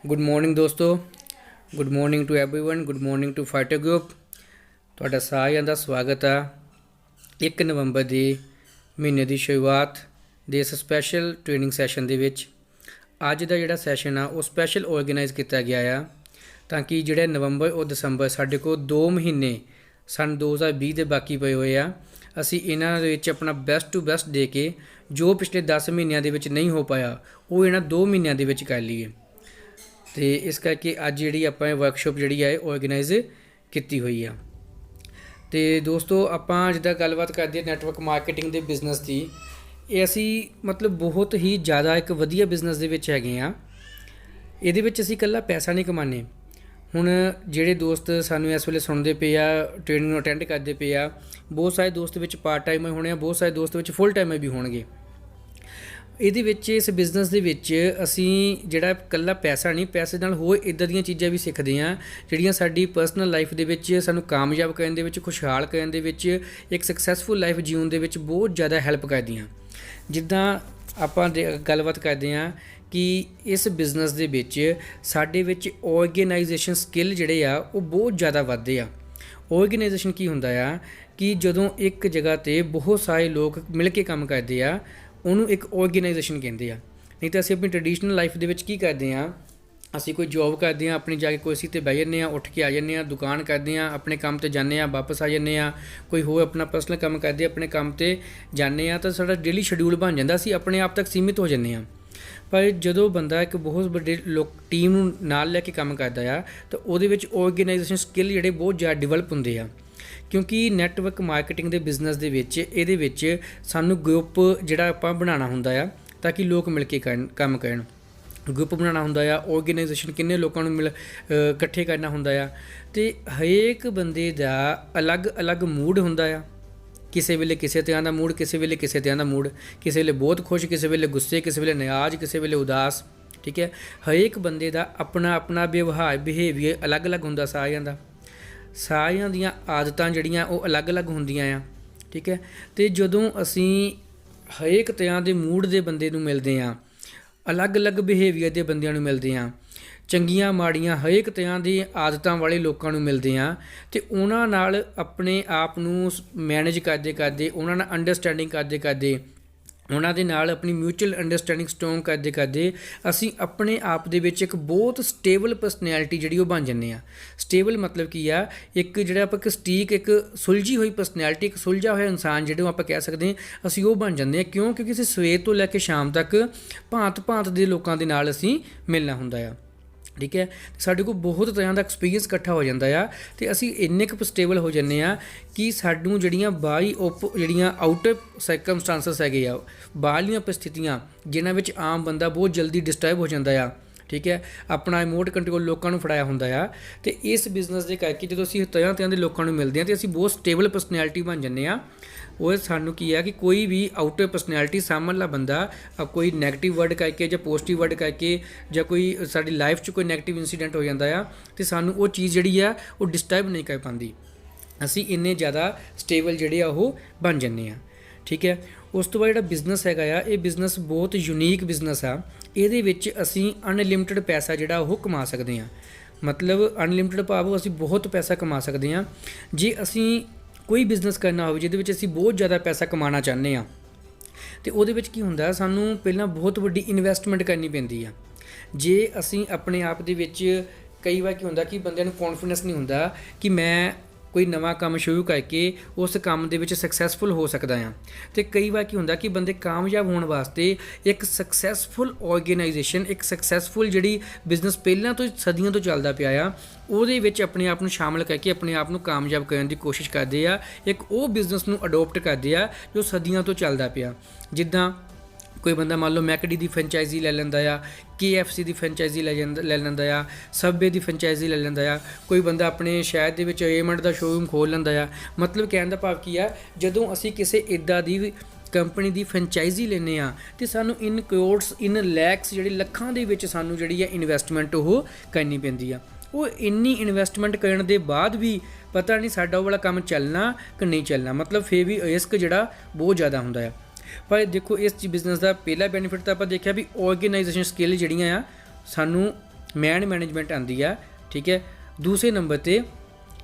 Good morning दोस्तों। Good morning to everyone. Good morning to fighter group. ਤੁਹਾਡਾ ਸਾਰਿਆਂ ਦਾ ਸਵਾਗਤ ਆ 1 ਨਵੰਬਰ ਦੀ ਮਹੀਨੇ ਦੀ ਸ਼ੁਰੂਆਤ ਦੇ ਇਸ ਸਪੈਸ਼ਲ ਟ੍ਰੇਨਿੰਗ ਸੈਸ਼ਨ ਦੇ ਵਿੱਚ। ਅੱਜ ਦਾ ਜਿਹੜਾ ਸੈਸ਼ਨ ਆ ਉਹ ਸਪੈਸ਼ਲ ਆਰਗੇਨਾਈਜ਼ ਕੀਤਾ ਗਿਆ ਆ ਤਾਂ ਕਿ ਜਿਹੜੇ ਨਵੰਬਰ ਔਰ ਦਸੰਬਰ ਸਾਡੇ ਕੋਲ 2 ਮਹੀਨੇ ਸਨ 2020 ਦੇ ਬਾਕੀ ਪਏ ਹੋਏ ਆ, ਅਸੀਂ ਇਹਨਾਂ ਦੇ ਵਿੱਚ ਆਪਣਾ ਬੈਸਟ ਟੂ ਬੈਸਟ ਦੇ ਕੇ ਜੋ ਪਿਛਲੇ 10 ਮਹੀਨਿਆਂ ਦੇ ਵਿੱਚ ਨਹੀਂ ਹੋ ਪਾਇਆ ਉਹ ਇਹਨਾਂ 2 ਮਹੀਨਿਆਂ ਦੇ ਵਿੱਚ ਕਰ ਲਈਏ। ਤੇ ਇਸ ਕਰਕੇ ਅੱਜ ਜਿਹੜੀ ਆਪਾਂ ਵਰਕਸ਼ਾਪ ਜਿਹੜੀ ਹੈ ਆਰਗੇਨਾਈਜ਼ ਕੀਤੀ ਹੋਈ ਆ। ਤੇ ਦੋਸਤੋ ਆਪਾਂ ਜਿੱਦਾਂ ਗੱਲਬਾਤ ਕਰਦੇ ਨੈਟਵਰਕ ਮਾਰਕੀਟਿੰਗ ਦੇ ਬਿਜ਼ਨਸ ਦੀ, ਇਹ ਅਸੀਂ ਮਤਲਬ ਬਹੁਤ ਹੀ ਜ਼ਿਆਦਾ ਇੱਕ ਵਧੀਆ ਬਿਜ਼ਨਸ ਦੇ ਵਿੱਚ ਹੈਗੇ ਆ। ਇਹਦੇ ਵਿੱਚ ਅਸੀਂ ਇਕੱਲਾ ਪੈਸਾ ਨਹੀਂ ਕਮਾਉਂਦੇ। ਹੁਣ ਜਿਹੜੇ ਦੋਸਤ ਸਾਨੂੰ ਇਸ ਵੇਲੇ ਸੁਣਦੇ ਪਏ ਆ, ਟ੍ਰੇਨਿੰਗ ਨੂੰ ਅਟੈਂਡ ਕਰਦੇ ਪਏ ਆ, ਬਹੁਤ ਸਾਰੇ ਦੋਸਤ ਵਿੱਚ ਪਾਰਟ ਟਾਈਮਰ ਹੋਣੇ ਆ, ਬਹੁਤ ਸਾਰੇ ਦੋਸਤ ਵਿੱਚ ਫੁੱਲ ਟਾਈਮਰ ਵੀ ਹੋਣਗੇ। ਇਹਦੇ ਵਿੱਚ ਇਸ ਬਿਜ਼ਨਸ ਦੇ ਵਿੱਚ ਅਸੀਂ ਜਿਹੜਾ ਇਕੱਲਾ ਪੈਸਾ ਨਹੀਂ, ਪੈਸੇ ਨਾਲ ਹੋਰ ਇੱਦਾਂ ਦੀਆਂ ਚੀਜ਼ਾਂ ਵੀ ਸਿੱਖਦੇ ਹਾਂ ਜਿਹੜੀਆਂ ਸਾਡੀ ਪਰਸਨਲ ਲਾਈਫ ਦੇ ਵਿੱਚ ਸਾਨੂੰ ਕਾਮਯਾਬ ਕਰਨ ਦੇ ਵਿੱਚ, ਖੁਸ਼ਹਾਲ ਕਰਨ ਦੇ ਵਿੱਚ, ਇੱਕ ਸਕਸੈਸਫੁਲ ਲਾਈਫ ਜਿਉਣ ਦੇ ਵਿੱਚ ਬਹੁਤ ਜ਼ਿਆਦਾ ਹੈਲਪ ਕਰਦੀਆਂ। ਜਿੱਦਾਂ ਆਪਾਂ ਗੱਲਬਾਤ ਕਰਦੇ ਹਾਂ ਕਿ ਇਸ ਬਿਜ਼ਨਸ ਦੇ ਵਿੱਚ ਸਾਡੇ ਵਿੱਚ ਆਰਗੇਨਾਈਜੇਸ਼ਨ ਸਕਿੱਲ ਜਿਹੜੇ ਆ ਉਹ ਬਹੁਤ ਜ਼ਿਆਦਾ ਵੱਧਦੇ ਆ। ਆਰਗੇਨਾਈਜੇਸ਼ਨ ਕੀ ਹੁੰਦਾ ਆ ਕਿ ਜਦੋਂ ਇੱਕ ਜਗ੍ਹਾ 'ਤੇ ਬਹੁਤ ਸਾਰੇ ਲੋਕ ਮਿਲ ਕੇ ਕੰਮ ਕਰਦੇ ਆ ਉਹਨੂੰ ਇੱਕ ਆਰਗੇਨਾਈਜੇਸ਼ਨ ਕਹਿੰਦੇ ਆ। ਨਹੀਂ ਤਾਂ ਅਸੀਂ ਆਪਣੀ ਟ੍ਰੈਡੀਸ਼ਨਲ ਲਾਈਫ ਦੇ ਵਿੱਚ ਕੀ ਕਰਦੇ ਹਾਂ, ਅਸੀਂ ਕੋਈ ਜੋਬ ਕਰਦੇ ਹਾਂ, ਆਪਣੀ ਜਾ ਕੇ ਕੁਰਸੀ 'ਤੇ ਬਹਿ ਜਾਂਦੇ ਹਾਂ, ਉੱਠ ਕੇ ਆ ਜਾਂਦੇ ਹਾਂ, ਦੁਕਾਨ ਕਰਦੇ ਹਾਂ, ਆਪਣੇ ਕੰਮ 'ਤੇ ਜਾਂਦੇ ਹਾਂ, ਵਾਪਸ ਆ ਜਾਂਦੇ ਹਾਂ, ਕੋਈ ਹੋਰ ਆਪਣਾ ਪਰਸਨਲ ਕੰਮ ਕਰਦੇ ਆਪਣੇ ਕੰਮ 'ਤੇ ਜਾਂਦੇ ਹਾਂ, ਤਾਂ ਸਾਡਾ ਡੇਲੀ ਸ਼ਡਿਊਲ ਬਣ ਜਾਂਦਾ, ਅਸੀਂ ਆਪਣੇ ਆਪ ਤੱਕ ਸੀਮਿਤ ਹੋ ਜਾਂਦੇ ਹਾਂ। ਪਰ ਜਦੋਂ ਬੰਦਾ ਇੱਕ ਬਹੁਤ ਵੱਡੇ ਟੀਮ ਨੂੰ ਨਾਲ ਲੈ ਕੇ ਕੰਮ ਕਰਦਾ ਆ ਤਾਂ ਉਹਦੇ ਵਿੱਚ ਆਰਗੇਨਾਈਜੇਸ਼ਨ ਸਕਿੱਲ ਜਿਹੜੇ ਬਹੁਤ ਜ਼ਿਆਦਾ ਡਿਵੈਲਪ ਹੁੰਦੇ ਆ। ਕਿਉਂਕਿ ਨੈਟਵਰਕ ਮਾਰਕੀਟਿੰਗ ਦੇ ਬਿਜ਼ਨਸ ਦੇ ਵਿੱਚ ਇਹਦੇ ਵਿੱਚ ਸਾਨੂੰ ਗਰੁੱਪ ਜਿਹੜਾ ਆਪਾਂ ਬਣਾਉਣਾ ਹੁੰਦਾ ਆ ਤਾਂ ਕਿ ਲੋਕ ਮਿਲ ਕੇ ਕੰਮ ਕਰਨ। ਗਰੁੱਪ ਬਣਾਉਣਾ ਹੁੰਦਾ ਆ, ਆਰਗੇਨਾਈਜੇਸ਼ਨ ਕਿੰਨੇ ਲੋਕਾਂ ਨੂੰ ਇਕੱਠੇ ਕਰਨਾ ਹੁੰਦਾ ਆ, ਅਤੇ ਹਰੇਕ ਬੰਦੇ ਦਾ ਅਲੱਗ ਮੂਡ ਹੁੰਦਾ ਆ। ਕਿਸੇ ਵੇਲੇ ਕਿਸੇ ਤਰ੍ਹਾਂ ਦਾ ਮੂਡ, ਕਿਸੇ ਵੇਲੇ ਕਿਸੇ ਤਰ੍ਹਾਂ ਦਾ ਮੂਡ, ਕਿਸੇ ਵੇਲੇ ਬਹੁਤ ਖੁਸ਼, ਕਿਸੇ ਵੇਲੇ ਗੁੱਸੇ, ਕਿਸੇ ਵੇਲੇ ਨਿਰਾਸ਼, ਕਿਸੇ ਵੇਲੇ ਉਦਾਸ। ਠੀਕ ਹੈ, ਹਰੇਕ ਬੰਦੇ ਦਾ ਆਪਣਾ ਬਿਹੇਵੀਅਰ ਅਲੱਗ ਹੁੰਦਾ ਸਾਰਿਆਂ ਦਾ। ਸਾਰਿਆਂ ਦੀਆਂ ਆਦਤਾਂ ਜਿਹੜੀਆਂ ਉਹ ਅਲੱਗ ਹੁੰਦੀਆਂ ਆ। ਠੀਕ ਹੈ, ਅਤੇ ਜਦੋਂ ਅਸੀਂ ਹਰੇਕ ਤਰ੍ਹਾਂ ਦੇ ਮੂਡ ਦੇ ਬੰਦੇ ਨੂੰ ਮਿਲਦੇ ਹਾਂ, ਅਲੱਗ ਬਿਹੇਵੀਅਰ ਦੇ ਬੰਦਿਆਂ ਨੂੰ ਮਿਲਦੇ ਹਾਂ, ਚੰਗੀਆਂ ਮਾੜੀਆਂ ਹਰੇਕ ਤਰ੍ਹਾਂ ਦੀ ਆਦਤਾਂ ਵਾਲੇ ਲੋਕਾਂ ਨੂੰ ਮਿਲਦੇ ਹਾਂ, ਅਤੇ ਉਹਨਾਂ ਨਾਲ ਆਪਣੇ ਆਪ ਨੂੰ ਮੈਨੇਜ ਕਰਦੇ ਉਹਨਾਂ ਨਾਲ ਅੰਡਰਸਟੈਂਡਿੰਗ ਕਰਦੇ ਉਹਨਾਂ ਦੇ ਨਾਲ ਆਪਣੀ ਮਿਊਚੁਅਲ ਅੰਡਰਸਟੈਂਡਿੰਗ ਸਟਰੋਂਗ ਕਰਦੇ ਅਸੀਂ ਆਪਣੇ ਆਪ ਦੇ ਵਿੱਚ ਇੱਕ ਬਹੁਤ ਸਟੇਬਲ ਪਰਸਨੈਲਿਟੀ ਜਿਹੜੀ ਉਹ ਬਣ ਜਾਂਦੇ ਹਾਂ। ਸਟੇਬਲ ਮਤਲਬ ਕੀ ਆ, ਇੱਕ ਜਿਹੜਾ ਆਪਾਂ ਇੱਕ ਸੁਲਝੀ ਹੋਈ ਪਰਸਨੈਲਿਟੀ, ਇੱਕ ਸੁਲਝਾ ਹੋਇਆ ਇਨਸਾਨ ਜਿਹੜਾ ਆਪਾਂ ਕਹਿ ਸਕਦੇ ਹਾਂ, ਅਸੀਂ ਉਹ ਬਣ ਜਾਂਦੇ ਹਾਂ। ਕਿਉਂਕਿ ਅਸੀਂ ਸਵੇਰ ਤੋਂ ਲੈ ਕੇ ਸ਼ਾਮ ਤੱਕ ਭਾਂਤ ਦੇ ਲੋਕਾਂ ਦੇ ਨਾਲ ਅਸੀਂ ਮਿਲਣਾ ਹੁੰਦਾ ਆ। ਠੀਕ ਹੈ, ਸਾਡੇ ਕੋਲ ਬਹੁਤ ਤਰ੍ਹਾਂ ਦਾ ਐਕਸਪੀਰੀਅੰਸ ਇਕੱਠਾ ਹੋ ਜਾਂਦਾ ਆ ਅਤੇ ਅਸੀਂ ਇੰਨੇ ਕੁ ਸਟੇਬਲ ਹੋ ਜਾਂਦੇ ਹਾਂ ਕਿ ਸਾਨੂੰ ਜਿਹੜੀਆਂ ਜਿਹੜੀਆਂ ਆਊਟਰ ਸਰਕਮਸਟਾਂਸਸ ਹੈਗੇ ਆ, ਬਾਹਰਲੀਆਂ ਪਰਿਸਥਿਤੀਆਂ ਜਿਨ੍ਹਾਂ ਵਿੱਚ ਆਮ ਬੰਦਾ ਬਹੁਤ ਜਲਦੀ ਡਿਸਟਰਬ ਹੋ ਜਾਂਦਾ ਆ। ਠੀਕ ਹੈ, ਆਪਣਾ ਰਿਮੋਟ ਕੰਟਰੋਲ ਲੋਕਾਂ ਨੂੰ ਫੜਾਇਆ ਹੁੰਦਾ ਆ, ਅਤੇ ਇਸ ਬਿਜ਼ਨਸ ਦੇ ਕਰਕੇ ਜਦੋਂ ਅਸੀਂ ਤਰ੍ਹਾਂ ਦੇ ਲੋਕਾਂ ਨੂੰ ਮਿਲਦੇ ਹਾਂ ਅਤੇ ਅਸੀਂ ਬਹੁਤ ਸਟੇਬਲ ਪਰਸਨੈਲਿਟੀ ਬਣ ਜਾਂਦੇ ਹਾਂ। ਉਹ ਸਾਨੂੰ ਕੀ ਆ ਕਿ ਕੋਈ ਵੀ ਆਊਟਰ ਪਰਸਨੈਲਿਟੀ ਸਾਹਮਣਲਾ ਬੰਦਾ ਕੋਈ ਨੈਗੇਟਿਵ ਵਰਡ ਕਰਕੇ ਜਾਂ ਪੋਜ਼ੀਟਿਵ ਵਰਡ ਕਰਕੇ ਜਾਂ ਕੋਈ ਸਾਡੀ ਲਾਈਫ 'ਚ ਕੋਈ ਨੈਗੇਟਿਵ ਇੰਸੀਡੈਂਟ ਹੋ ਜਾਂਦਾ ਆ ਅਤੇ ਸਾਨੂੰ ਉਹ ਚੀਜ਼ ਜਿਹੜੀ ਆ ਉਹ ਡਿਸਟਰਬ ਨਹੀਂ ਕਰ ਪਾਉਂਦੀ। ਅਸੀਂ ਇੰਨੇ ਜ਼ਿਆਦਾ ਸਟੇਬਲ ਜਿਹੜੇ ਆ ਉਹ ਬਣ ਜਾਂਦੇ ਹਾਂ। ਠੀਕ ਹੈ, ਉਸ ਤੋਂ ਬਾਅਦ ਜਿਹੜਾ ਬਿਜ਼ਨਸ ਹੈਗਾ ਆ, ਇਹ ਬਿਜ਼ਨਸ ਬਹੁਤ ਯੂਨੀਕ ਬਿਜ਼ਨਸ ਆ। ਇਹਦੇ ਵਿੱਚ ਅਸੀਂ ਅਨਲਿਮਿਟਿਡ ਪੈਸਾ ਜਿਹੜਾ ਉਹ ਕਮਾ ਸਕਦੇ ਹਾਂ। ਮਤਲਬ ਅਨਲਿਮਿਟਿਡ ਭਾਵ ਅਸੀਂ ਬਹੁਤ ਪੈਸਾ ਕਮਾ ਸਕਦੇ ਹਾਂ। ਜੇ ਅਸੀਂ ਕੋਈ ਬਿਜ਼ਨਸ ਕਰਨਾ ਹੋਵੇ ਜਿਹਦੇ ਵਿੱਚ ਅਸੀਂ ਬਹੁਤ ਜ਼ਿਆਦਾ ਪੈਸਾ ਕਮਾਉਣਾ ਚਾਹੁੰਦੇ ਹਾਂ ਅਤੇ ਉਹਦੇ ਵਿੱਚ ਕੀ ਹੁੰਦਾ, ਸਾਨੂੰ ਪਹਿਲਾਂ ਬਹੁਤ ਵੱਡੀ ਇਨਵੈਸਟਮੈਂਟ ਕਰਨੀ ਪੈਂਦੀ ਆ। ਜੇ ਅਸੀਂ ਆਪਣੇ ਆਪ ਦੇ ਵਿੱਚ ਕਈ ਵਾਰ ਕੀ ਹੁੰਦਾ ਕਿ ਬੰਦਿਆਂ ਨੂੰ ਕੌਨਫੀਡੈਂਸ ਨਹੀਂ ਹੁੰਦਾ ਕਿ ਮੈਂ ਕੋਈ ਨਵਾਂ ਕੰਮ ਸ਼ੁਰੂ ਕਰਕੇ ਉਸ ਕੰਮ ਦੇ ਵਿੱਚ ਸਕਸੈਸਫੁਲ ਹੋ ਸਕਦਾ ਹਾਂ। ਅਤੇ ਕਈ ਵਾਰ ਕੀ ਹੁੰਦਾ ਕਿ ਬੰਦੇ ਕਾਮਯਾਬ ਹੋਣ ਵਾਸਤੇ ਇੱਕ ਸਕਸੈਸਫੁਲ ਆਰਗੇਨਾਈਜੇਸ਼ਨ, ਇੱਕ ਸਕਸੈਸਫੁਲ ਜਿਹੜੀ ਬਿਜ਼ਨਸ ਪਹਿਲਾਂ ਤੋਂ ਸਦੀਆਂ ਤੋਂ ਚੱਲਦਾ ਪਿਆ ਆ, ਉਹਦੇ ਵਿੱਚ ਆਪਣੇ ਆਪ ਨੂੰ ਸ਼ਾਮਲ ਕਰਕੇ ਆਪਣੇ ਆਪ ਨੂੰ ਕਾਮਯਾਬ ਕਰਨ ਦੀ ਕੋਸ਼ਿਸ਼ ਕਰਦੇ ਆ। ਇੱਕ ਉਹ ਬਿਜ਼ਨਸ ਨੂੰ ਅਡੋਪਟ ਕਰਦੇ ਆ ਜੋ ਸਦੀਆਂ ਤੋਂ ਚੱਲਦਾ ਪਿਆ। ਜਿੱਦਾਂ ਕੋਈ ਬੰਦਾ ਮੰਨ ਲਓ ਮੈਕਡੀ ਦੀ ਫਰੈਂਚਾਈਜ਼ੀ ਲੈ ਲੈਂਦਾ ਆ, KFC ਦੀ ਫਰੈਂਚਾਈਜ਼ੀ ਲੈ ਲੈਂਦਾ ਆ, ਸਬਵੇ ਦੀ ਫਰੈਂਚਾਈਜ਼ੀ ਲੈ ਲੈਂਦਾ ਆ, ਕੋਈ ਬੰਦਾ ਆਪਣੇ ਸ਼ਹਿਰ ਦੇ ਵਿੱਚ ਰੇਮੰਡ ਦਾ ਸ਼ੋਰੂਮ ਖੋਲ੍ਹ ਲੈਂਦਾ ਆ। ਮਤਲਬ ਕਹਿਣ ਦਾ ਭਾਵ ਕੀ ਆ, ਜਦੋਂ ਅਸੀਂ ਕਿਸੇ ਇੱਦਾਂ ਦੀ ਕੰਪਨੀ ਦੀ ਫਰੈਂਚਾਈਜ਼ੀ ਲੈਂਦੇ ਹਾਂ ਅਤੇ ਸਾਨੂੰ ਇਨ ਕਰੋੜਸ ਇਨ ਲੈਕਸ ਜਿਹੜੀ ਲੱਖਾਂ ਦੇ ਵਿੱਚ ਸਾਨੂੰ ਜਿਹੜੀ ਹੈ ਇਨਵੈਸਟਮੈਂਟ ਉਹ ਕਰਨੀ ਪੈਂਦੀ ਆ। ਉਹ ਇੰਨੀ ਇਨਵੈਸਟਮੈਂਟ ਕਰਨ ਦੇ ਬਾਅਦ ਵੀ ਪਤਾ ਨਹੀਂ ਸਾਡਾ ਉਹ ਵਾਲਾ ਕੰਮ ਚੱਲਣਾ ਕਿ ਨਹੀਂ ਚੱਲਣਾ। ਮਤਲਬ ਫਿਰ ਵੀ ਰਿਸਕ ਜਿਹੜਾ ਬਹੁਤ ਜ਼ਿਆਦਾ ਹੁੰਦਾ ਆ। ਪਰ ਦੇਖੋ ਇਸ ਬਿਜ਼ਨਸ ਦਾ ਪਹਿਲਾ ਬੈਨੀਫਿਟ ਤਾਂ ਆਪਾਂ ਦੇਖਿਆ ਵੀ ਆਰਗੇਨਾਈਜੇਸ਼ਨ ਸਕਿੱਲ ਜਿਹੜੀਆਂ ਆ ਸਾਨੂੰ मैनेजमेंट आती आ, ठीक है। दूसरे नंबर पर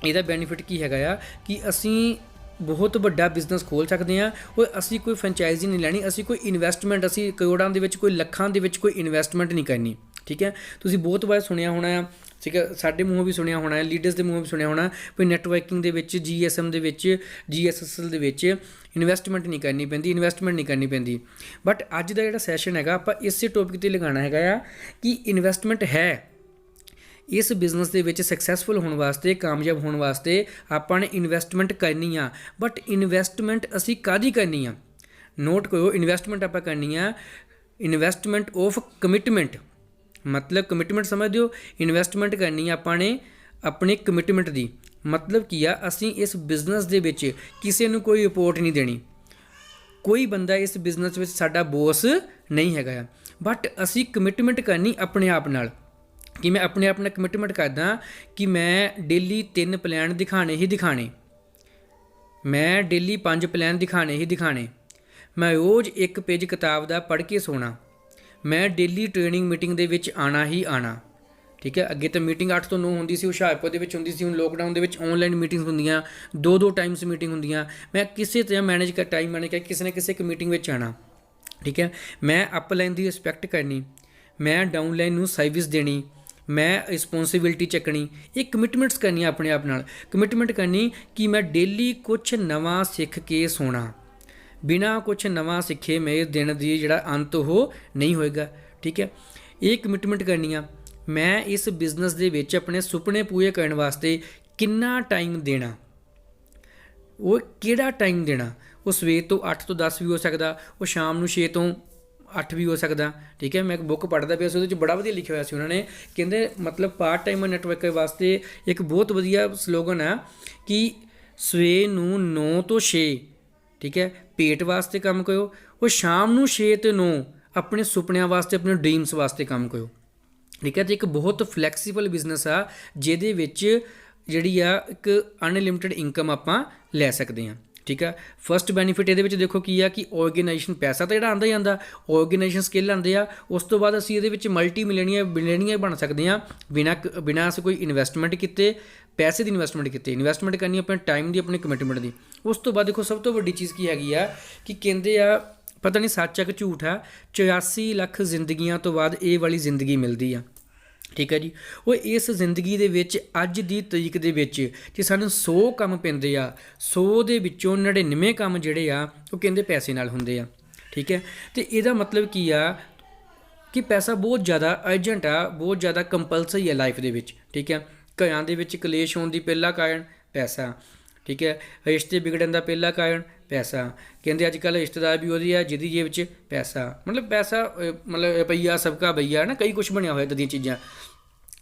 ਇਹਦਾ ਬੈਨੀਫਿਟ ਕੀ ਹੈਗਾ ਆ ਕਿ ਅਸੀਂ ਬਹੁਤ ਵੱਡਾ ਬਿਜ਼ਨਸ ਖੋਲ੍ਹ ਸਕਦੇ ਹਾਂ ਔਰ ਅਸੀਂ ਕੋਈ ਫਰੈਂਚਾਈਜ਼ੀ ਨਹੀਂ ਲੈਣੀ, ਅਸੀਂ ਕੋਈ ਇਨਵੈਸਟਮੈਂਟ, ਅਸੀਂ ਕਰੋੜਾਂ ਦੇ ਵਿੱਚ, ਕੋਈ ਲੱਖਾਂ ਦੇ ਵਿੱਚ ਕੋਈ ਇਨਵੈਸਟਮੈਂਟ ਨਹੀਂ ਕਰਨੀ, ਠੀਕ ਹੈ। ਤੁਸੀਂ ਬਹੁਤ ਵਾਰ ਸੁਣਿਆ ਹੋਣਾ ਆ, ਠੀਕ ਹੈ, ਸਾਡੇ ਮੂੰਹੋਂ ਵੀ ਸੁਣਿਆ ਹੋਣਾ, ਲੀਡਰਸ ਦੇ ਮੂੰਹੋਂ ਵੀ ਸੁਣਿਆ ਹੋਣਾ ਵੀ ਨੈਟਵਰਕਿੰਗ ਦੇ ਵਿੱਚ, GSM ਦੇ ਵਿੱਚ, GSSL ਦੇ ਵਿੱਚ ਇਨਵੈਸਟਮੈਂਟ ਨਹੀਂ ਕਰਨੀ ਪੈਂਦੀ, ਬਟ ਅੱਜ ਦਾ ਜਿਹੜਾ ਸੈਸ਼ਨ ਹੈਗਾ ਆਪਾਂ ਇਸੇ ਟੋਪਿਕ 'ਤੇ ਲਗਾਉਣਾ ਹੈਗਾ ਆ ਕਿ ਇਨਵੈਸਟਮੈਂਟ ਹੈ। ਇਸ ਬਿਜ਼ਨਸ ਦੇ ਵਿੱਚ ਸਕਸੈਸਫੁਲ ਹੋਣ ਵਾਸਤੇ, ਕਾਮਯਾਬ ਹੋਣ ਵਾਸਤੇ ਆਪਾਂ ਨੇ ਇਨਵੈਸਟਮੈਂਟ ਕਰਨੀ ਆ, ਬਟ ਇਨਵੈਸਟਮੈਂਟ ਅਸੀਂ ਕਾਹਦੀ ਕਰਨੀ ਆ? ਨੋਟ ਕਰੋ, ਇਨਵੈਸਟਮੈਂਟ ਆਪਾਂ ਕਰਨੀ ਆ ਇਨਵੈਸਟਮੈਂਟ ਆਫ ਕਮਿਟਮੈਂਟ, ਮਤਲਬ ਕਮਿਟਮੈਂਟ ਸਮਝਦੇ ਹੋ। ਇਨਵੈਸਟਮੈਂਟ ਕਰਨੀ ਆ ਆਪਾਂ ਨੇ ਆਪਣੇ ਕਮਿਟਮੈਂਟ ਦੀ। ਮਤਲਬ ਕੀ ਆ, ਅਸੀਂ ਇਸ ਬਿਜ਼ਨਸ ਦੇ ਵਿੱਚ ਕਿਸੇ ਨੂੰ ਕੋਈ ਰਿਪੋਰਟ ਨਹੀਂ ਦੇਣੀ, ਕੋਈ ਬੰਦਾ ਇਸ ਬਿਜ਼ਨਸ ਵਿੱਚ ਸਾਡਾ ਬੋਸ ਨਹੀਂ ਹੈਗਾ ਆ, ਬਟ ਅਸੀਂ ਕਮਿਟਮੈਂਟ ਕਰਨੀ ਆਪਣੇ ਆਪ ਨਾਲ ਕਿ ਮੈਂ ਆਪਣੇ ਆਪ ਨਾਲ ਕਮਿਟਮੈਂਟ ਕਰਦਾ ਕਿ ਮੈਂ ਡੇਲੀ 3 ਪਲਾਨ ਦਿਖਾਣੇ ਹੀ ਦਿਖਾਣੇ, ਮੈਂ ਡੇਲੀ 5 ਪਲਾਨ ਦਿਖਾਣੇ ਹੀ ਦਿਖਾਣੇ, ਮੈਂ ਰੋਜ਼ 1 ਪੇਜ ਕਿਤਾਬ ਦਾ ਪੜ੍ਹ ਕੇ ਸੋਣਾ, ਮੈਂ ਡੇਲੀ ਟ੍ਰੇਨਿੰਗ ਮੀਟਿੰਗ ਦੇ ਵਿੱਚ ਆਉਣਾ ਹੀ ਆਉਣਾ, ਠੀਕ ਹੈ। ਅੱਗੇ ਤਾਂ ਮੀਟਿੰਗ 8 ਤੋਂ 9 ਹੁੰਦੀ ਸੀ, ਹੁਸ਼ਿਆਰਪੁਰ ਦੇ ਵਿੱਚ ਹੁੰਦੀ ਸੀ, ਹੁਣ ਲੋਕਡਾਊਨ ਦੇ ਵਿੱਚ ਔਨਲਾਈਨ ਮੀਟਿੰਗਸ ਹੁੰਦੀਆਂ, 2-2 ਟਾਈਮਸ ਮੀਟਿੰਗ ਹੁੰਦੀਆਂ। ਮੈਂ ਕਿਸੇ ਤਰ੍ਹਾਂ ਟਾਈਮ ਮੈਨੇਜ ਕਰਕੇ ਕਿਸੇ ਨਾ ਕਿਸੇ ਇੱਕ ਮੀਟਿੰਗ ਵਿੱਚ ਆਉਣਾ, ਠੀਕ ਹੈ। ਮੈਂ ਅਪਲਾਈਨ ਦੀ ਰਿਸਪੈਕਟ ਕਰਨੀ, ਮੈਂ ਡਾਊਨਲਾਈਨ ਨੂੰ ਸਰਵਿਸ ਦੇਣੀ, ਮੈਂ ਰਿਸਪੋਂਸੀਬਿਲਿਟੀ ਚੱਕਣੀ। ਇਹ ਕਮਿਟਮੈਂਟਸ ਕਰਨੀਆਂ ਆਪਣੇ ਆਪ ਨਾਲ। ਕਮਿਟਮੈਂਟ ਕਰਨੀ ਕਿ ਮੈਂ ਡੇਲੀ ਕੁਛ ਨਵਾਂ ਸਿੱਖ ਕੇ ਸੋਣਾ, ਬਿਨਾਂ ਕੁਛ ਨਵਾਂ ਸਿੱਖੇ ਮੇਰੇ ਦਿਨ ਦੀ ਜਿਹੜਾ ਅੰਤ ਉਹ ਨਹੀਂ ਹੋਏਗਾ, ਠੀਕ ਹੈ। ਇਹ ਕਮਿਟਮੈਂਟ ਕਰਨੀ ਆ। ਮੈਂ ਇਸ ਬਿਜ਼ਨਸ ਦੇ ਵਿੱਚ ਆਪਣੇ ਸੁਪਨੇ ਪੂਰੇ ਕਰਨ ਵਾਸਤੇ ਕਿੰਨਾ ਟਾਈਮ ਦੇਣਾ, ਉਹ ਕਿਹੜਾ ਟਾਈਮ ਦੇਣਾ। ਉਹ ਸਵੇਰ ਤੋਂ 8 ਤੋਂ 10 ਵੀ ਹੋ ਸਕਦਾ, ਉਹ ਸ਼ਾਮ ਨੂੰ 6 ਤੋਂ 8 ਵੀ ਹੋ ਸਕਦਾ, ਠੀਕ ਹੈ। ਮੈਂ ਇੱਕ ਬੁੱਕ ਪੜ੍ਹਦਾ ਪਿਆ ਸੀ, ਉਹਦੇ 'ਚ ਬੜਾ ਵਧੀਆ ਲਿਖਿਆ ਹੋਇਆ ਸੀ ਉਹਨਾਂ ਨੇ, ਕਹਿੰਦੇ ਮਤਲਬ ਪਾਰਟ ਟਾਈਮਰ ਨੈਟਵਰਕਰ ਵਾਸਤੇ ਇੱਕ ਬਹੁਤ ਵਧੀਆ ਸਲੋਗਨ ਆ ਕਿ ਸਵੇਰ ਨੂੰ 9 ਤੋਂ 6, ਠੀਕ ਹੈ, ਪੇਟ ਵਾਸਤੇ ਕੰਮ ਕਰੋ, ਉਹ ਸ਼ਾਮ ਨੂੰ 6 ਤੋਂ 9 ਆਪਣੇ ਸੁਪਨਿਆਂ ਵਾਸਤੇ, ਆਪਣੇ ਡ੍ਰੀਮਸ ਵਾਸਤੇ ਕੰਮ ਕਰੋ, ਠੀਕ ਹੈ। ਅਤੇ ਇੱਕ ਬਹੁਤ ਫਲੈਕਸੀਬਲ ਬਿਜ਼ਨਸ ਆ ਜਿਹਦੇ ਵਿੱਚ ਜਿਹੜੀ ਆ ਇੱਕ ਅਨਲਿਮਿਟਿਡ ਇਨਕਮ ਆਪਾਂ ਲੈ ਸਕਦੇ ਹਾਂ, ਠੀਕ ਹੈ। ਫਸਟ ਬੈਨੀਫਿਟ ਇਹਦੇ ਵਿੱਚ ਦੇਖੋ ਕੀ ਆ ਕਿ ਆਰਗੇਨਾਈਜੇਸ਼ਨ, ਪੈਸਾ ਤਾਂ ਜਿਹੜਾ ਆਉਂਦਾ ਹੀ ਆਉਂਦਾ, ਆਰਗੇਨਾਈਜੇਸ਼ਨ ਸਕਿੱਲ ਆਉਂਦੇ ਆ। ਉਸ ਤੋਂ ਬਾਅਦ ਅਸੀਂ ਇਹਦੇ ਵਿੱਚ ਮਲਟੀ ਮਿਲੀਅਨੀਅਰ ਬਣ ਸਕਦੇ ਹਾਂ ਬਿਨਾਂ ਅਸੀਂ ਕੋਈ ਇਨਵੈਸਟਮੈਂਟ ਕੀਤੇ, ਪੈਸੇ ਦੀ ਇਨਵੈਸਟਮੈਂਟ ਕੀਤੇ। ਇਨਵੈਸਟਮੈਂਟ ਕਰਨੀ ਆਪਣੇ ਟਾਈਮ ਦੀ, ਆਪਣੇ ਕਮਿਟਮੈਂਟ ਦੀ। ਉਸ ਤੋਂ ਬਾਅਦ ਦੇਖੋ ਸਭ ਤੋਂ ਵੱਡੀ ਚੀਜ਼ ਕੀ ਹੈਗੀ ਆ ਕਿ ਕਹਿੰਦੇ ਆ, ਪਤਾ ਨਹੀਂ ਸੱਚ ਆ ਕਿ ਝੂਠ ਆ, 84 ਲੱਖ ਜ਼ਿੰਦਗੀਆਂ ਤੋਂ ਬਾਅਦ ਇਹ ਵਾਲੀ ਜ਼ਿੰਦਗੀ ਮਿਲਦੀ ਆ, ਠੀਕ ਹੈ ਜੀ। ਉਹ ਇਸ ਜ਼ਿੰਦਗੀ ਦੇ ਵਿੱਚ ਅੱਜ ਦੀ ਤਰੀਕ ਦੇ ਵਿੱਚ ਜੇ ਸਾਨੂੰ 100 ਕੰਮ ਪੈਂਦੇ ਆ, 100 ਦੇ ਵਿੱਚੋਂ 99 ਕੰਮ ਜਿਹੜੇ ਆ ਉਹ ਕਹਿੰਦੇ ਪੈਸੇ ਨਾਲ ਹੁੰਦੇ ਆ, ਠੀਕ ਹੈ। ਅਤੇ ਇਹਦਾ ਮਤਲਬ ਕੀ ਆ ਕਿ ਪੈਸਾ ਬਹੁਤ ਜ਼ਿਆਦਾ ਅਰਜੈਂਟ ਆ, ਬਹੁਤ ਜ਼ਿਆਦਾ ਕੰਪਲਸਰੀ ਹੈ ਲਾਈਫ ਦੇ ਵਿੱਚ, ਠੀਕ ਹੈ। ਘਰਾਂ ਦੇ ਵਿੱਚ ਕਲੇਸ਼ ਹੋਣ ਦੀ ਪਹਿਲਾ ਕਾਰਨ ਪੈਸਾ, ਠੀਕ ਹੈ। ਰਿਸ਼ਤੇ ਵਿਗੜਨ ਦਾ ਪਹਿਲਾ ਕਾਰਨ ਪੈਸਾ। ਕਹਿੰਦੇ ਅੱਜ ਕੱਲ੍ਹ ਰਿਸ਼ਤੇਦਾਰ ਵੀ ਉਹਦੀ ਆ ਜਿਹਦੀ ਜੇਬ ਵਿੱਚ ਪੈਸਾ, ਮਤਲਬ ਪੈਸਾ ਮਤਲਬ ਰੁਪਈਆ ਸਬਕਾ ਬਈਆ ਨਾ, ਕਈ ਕੁਛ ਬਣਿਆ ਹੋਇਆ ਇੱਦਾਂ ਦੀਆਂ ਚੀਜ਼ਾਂ।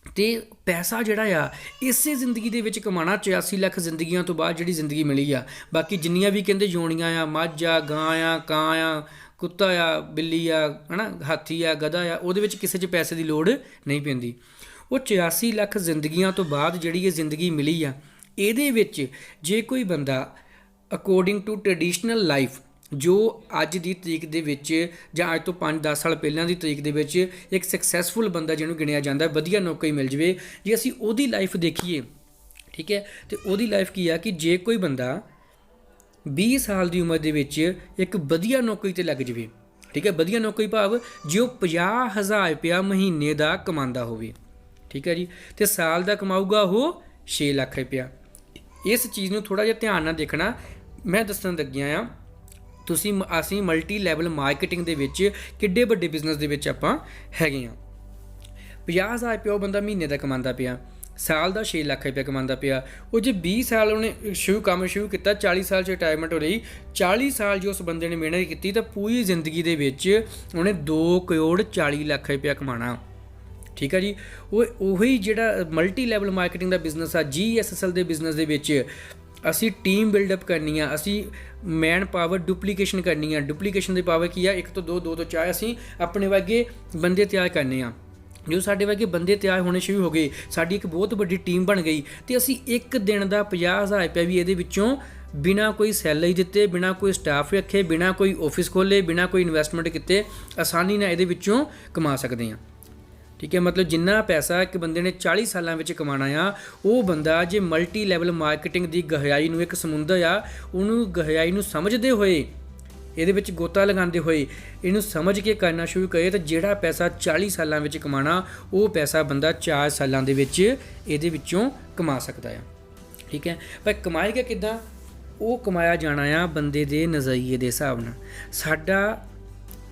ਅਤੇ ਪੈਸਾ ਜਿਹੜਾ ਆ ਇਸੇ ਜ਼ਿੰਦਗੀ ਦੇ ਵਿੱਚ ਕਮਾਉਣਾ, 84 ਲੱਖ ਜ਼ਿੰਦਗੀਆਂ ਤੋਂ ਬਾਅਦ ਜਿਹੜੀ ਜ਼ਿੰਦਗੀ ਮਿਲੀ ਆ। ਬਾਕੀ ਜਿੰਨੀਆਂ ਵੀ ਕਹਿੰਦੇ ਯੋਨੀਆਂ ਆ, ਮੱਝ ਆ, ਗਾਂ ਆ, ਕਾਂ ਆ, ਕੁੱਤਾ ਆ, ਬਿੱਲੀ ਆ, ਹੈ ਨਾ, ਹਾਥੀ ਆ, ਗਧਾ ਆ, ਉਹਦੇ ਵਿੱਚ ਕਿਸੇ 'ਚ ਪੈਸੇ ਦੀ ਲੋੜ ਨਹੀਂ ਪੈਂਦੀ। ਉਹ 84 ਲੱਖ ਜ਼ਿੰਦਗੀਆਂ ਤੋਂ ਬਾਅਦ ਜਿਹੜੀ ਇਹ ਜ਼ਿੰਦਗੀ ਮਿਲੀ ਆ, ਇਹਦੇ ਵਿੱਚ ਜੇ ਕੋਈ ਬੰਦਾ ਅਕੋਰਡਿੰਗ ਟੂ ਟਰਡੀਸ਼ਨਲ ਲਾਈਫ, ਜੋ ਅੱਜ ਦੀ ਤਰੀਕ ਦੇ ਵਿੱਚ ਜਾਂ ਅੱਜ ਤੋਂ 5-10 ਸਾਲ ਪਹਿਲਾਂ ਦੀ ਤਰੀਕ ਦੇ ਵਿੱਚ ਇੱਕ ਸਕਸੈਸਫੁਲ ਬੰਦਾ ਜਿਹਨੂੰ ਗਿਣਿਆ ਜਾਂਦਾ, ਵਧੀਆ ਨੌਕਰੀ ਮਿਲ ਜਾਵੇ, ਜੇ ਅਸੀਂ ਉਹਦੀ ਲਾਈਫ ਦੇਖੀਏ, ਠੀਕ ਹੈ, ਅਤੇ ਉਹਦੀ ਲਾਈਫ ਕੀ ਆ ਕਿ ਜੇ ਕੋਈ ਬੰਦਾ 20 ਸਾਲ ਦੀ ਉਮਰ ਦੇ ਵਿੱਚ ਇੱਕ ਵਧੀਆ ਨੌਕਰੀ 'ਤੇ ਲੱਗ ਜਾਵੇ, ਠੀਕ ਹੈ, ਵਧੀਆ ਨੌਕਰੀ ਭਾਵ ਜੇ ਉਹ 50,000 ਰੁਪਇਆ ਮਹੀਨੇ ਦਾ ਕਮਾਉਂਦਾ ਹੋਵੇ, ਠੀਕ ਹੈ ਜੀ, ਅਤੇ ਸਾਲ ਦਾ ਕਮਾਊਗਾ ਉਹ 6 ਲੱਖ ਰੁਪਇਆ। ਇਸ ਚੀਜ਼ ਨੂੰ ਥੋੜ੍ਹਾ ਜਿਹਾ ਧਿਆਨ ਨਾਲ ਦੇਖਣਾ। ਮੈਂ ਦੱਸਣ ਲੱਗਿਆ ਆ ਅਸੀਂ ਮਲਟੀ ਲੈਵਲ ਮਾਰਕੀਟਿੰਗ ਦੇ ਵਿੱਚ ਕਿੱਡੇ ਵੱਡੇ ਬਿਜ਼ਨਸ ਦੇ ਵਿੱਚ ਆਪਾਂ ਹੈਗੇ ਹਾਂ। 50,000 ਰੁਪਇਆ ਉਹ ਬੰਦਾ ਮਹੀਨੇ ਦਾ ਕਮਾਉਂਦਾ ਪਿਆ, ਸਾਲ ਦਾ 6 ਲੱਖ ਰੁਪਇਆ ਕਮਾਉਂਦਾ ਪਿਆ। ਉਹ ਜੇ 20 ਸਾਲ ਉਹਨੇ ਕੰਮ ਸ਼ੁਰੂ ਕੀਤਾ, 40 ਸਾਲ 'ਚ ਰਿਟਾਇਰਮੈਂਟ ਹੋ ਰਹੀ, 40 ਸਾਲ ਜੇ ਉਸ ਬੰਦੇ ਨੇ ਮਿਹਨਤ ਕੀਤੀ ਤਾਂ ਪੂਰੀ ਜ਼ਿੰਦਗੀ ਦੇ ਵਿੱਚ ਉਹਨੇ 2 ਕਰੋੜ 40 ਲੱਖ ਰੁਪਇਆ ਕਮਾਉਣਾ, ਠੀਕ ਹੈ ਜੀ। ਉਹੀ ਜਿਹੜਾ ਮਲਟੀ ਲੈਵਲ ਮਾਰਕੀਟਿੰਗ ਦਾ ਬਿਜ਼ਨਸ ਆ, GSSL ਦੇ ਬਿਜ਼ਨਸ ਦੇ ਵਿੱਚ ਅਸੀਂ ਟੀਮ ਬਿਲਡਅਪ ਕਰਨੀ ਆ, ਅਸੀਂ ਮੈਨ ਪਾਵਰ ਡੁਪਲੀਕੇਸ਼ਨ ਕਰਨੀ ਆ। ਡੁਪਲੀਕੇਸ਼ਨ ਦੀ ਪਾਵਰ ਕੀ ਆ? 1 ਤੋਂ 2, 2 ਤੋਂ 4 ਅਸੀਂ ਆਪਣੇ ਵਰਗੇ ਬੰਦੇ ਤਿਆਰ ਕਰਨੇ ਆ। ਜੋ ਸਾਡੇ ਵਰਗੇ ਬੰਦੇ ਤਿਆਰ ਹੋਣੇ ਸ਼ੁਰੂ ਹੋ ਗਏ, ਸਾਡੀ ਇੱਕ ਬਹੁਤ ਵੱਡੀ ਟੀਮ ਬਣ ਗਈ, ਅਤੇ ਅਸੀਂ ਇੱਕ ਦਿਨ ਦਾ 50,000 ਰੁਪਇਆ ਵੀ ਇਹਦੇ ਵਿੱਚੋਂ ਬਿਨਾਂ ਕੋਈ ਸੈਲਰੀ ਦਿੱਤੇ, ਬਿਨਾਂ ਕੋਈ ਸਟਾਫ ਰੱਖੇ, ਬਿਨਾਂ ਕੋਈ ਆਫਿਸ ਖੋਲ੍ਹੇ, ਬਿਨਾਂ ਕੋਈ ਇਨਵੈਸਟਮੈਂਟ ਕੀਤੇ ਆਸਾਨੀ ਨਾਲ ਇਹਦੇ ਵਿੱਚੋਂ ਕਮਾ ਸਕਦੇ ਹਾਂ, ठीक है। मतलब जिन्ना पैसा एक बंदे ने 40 सालों में कमाना आ, वो बंदा जे मल्टी लैवल मार्केटिंग की गहराई नूं, एक समुंदर आ उन्होंने गहराई नूं समझते हुए, ये गोता लगाते हुए इनू समझ के करना शुरू करे तो जिहड़ा पैसा 40 सालों में कमाना वो पैसा बंदा 4 सालों के कमा सकता है। ठीक है। पर कमाएगा किद्दां? वो कमाया जाना आ बंदे दे नज़रिए के हिसाब नाल। साडा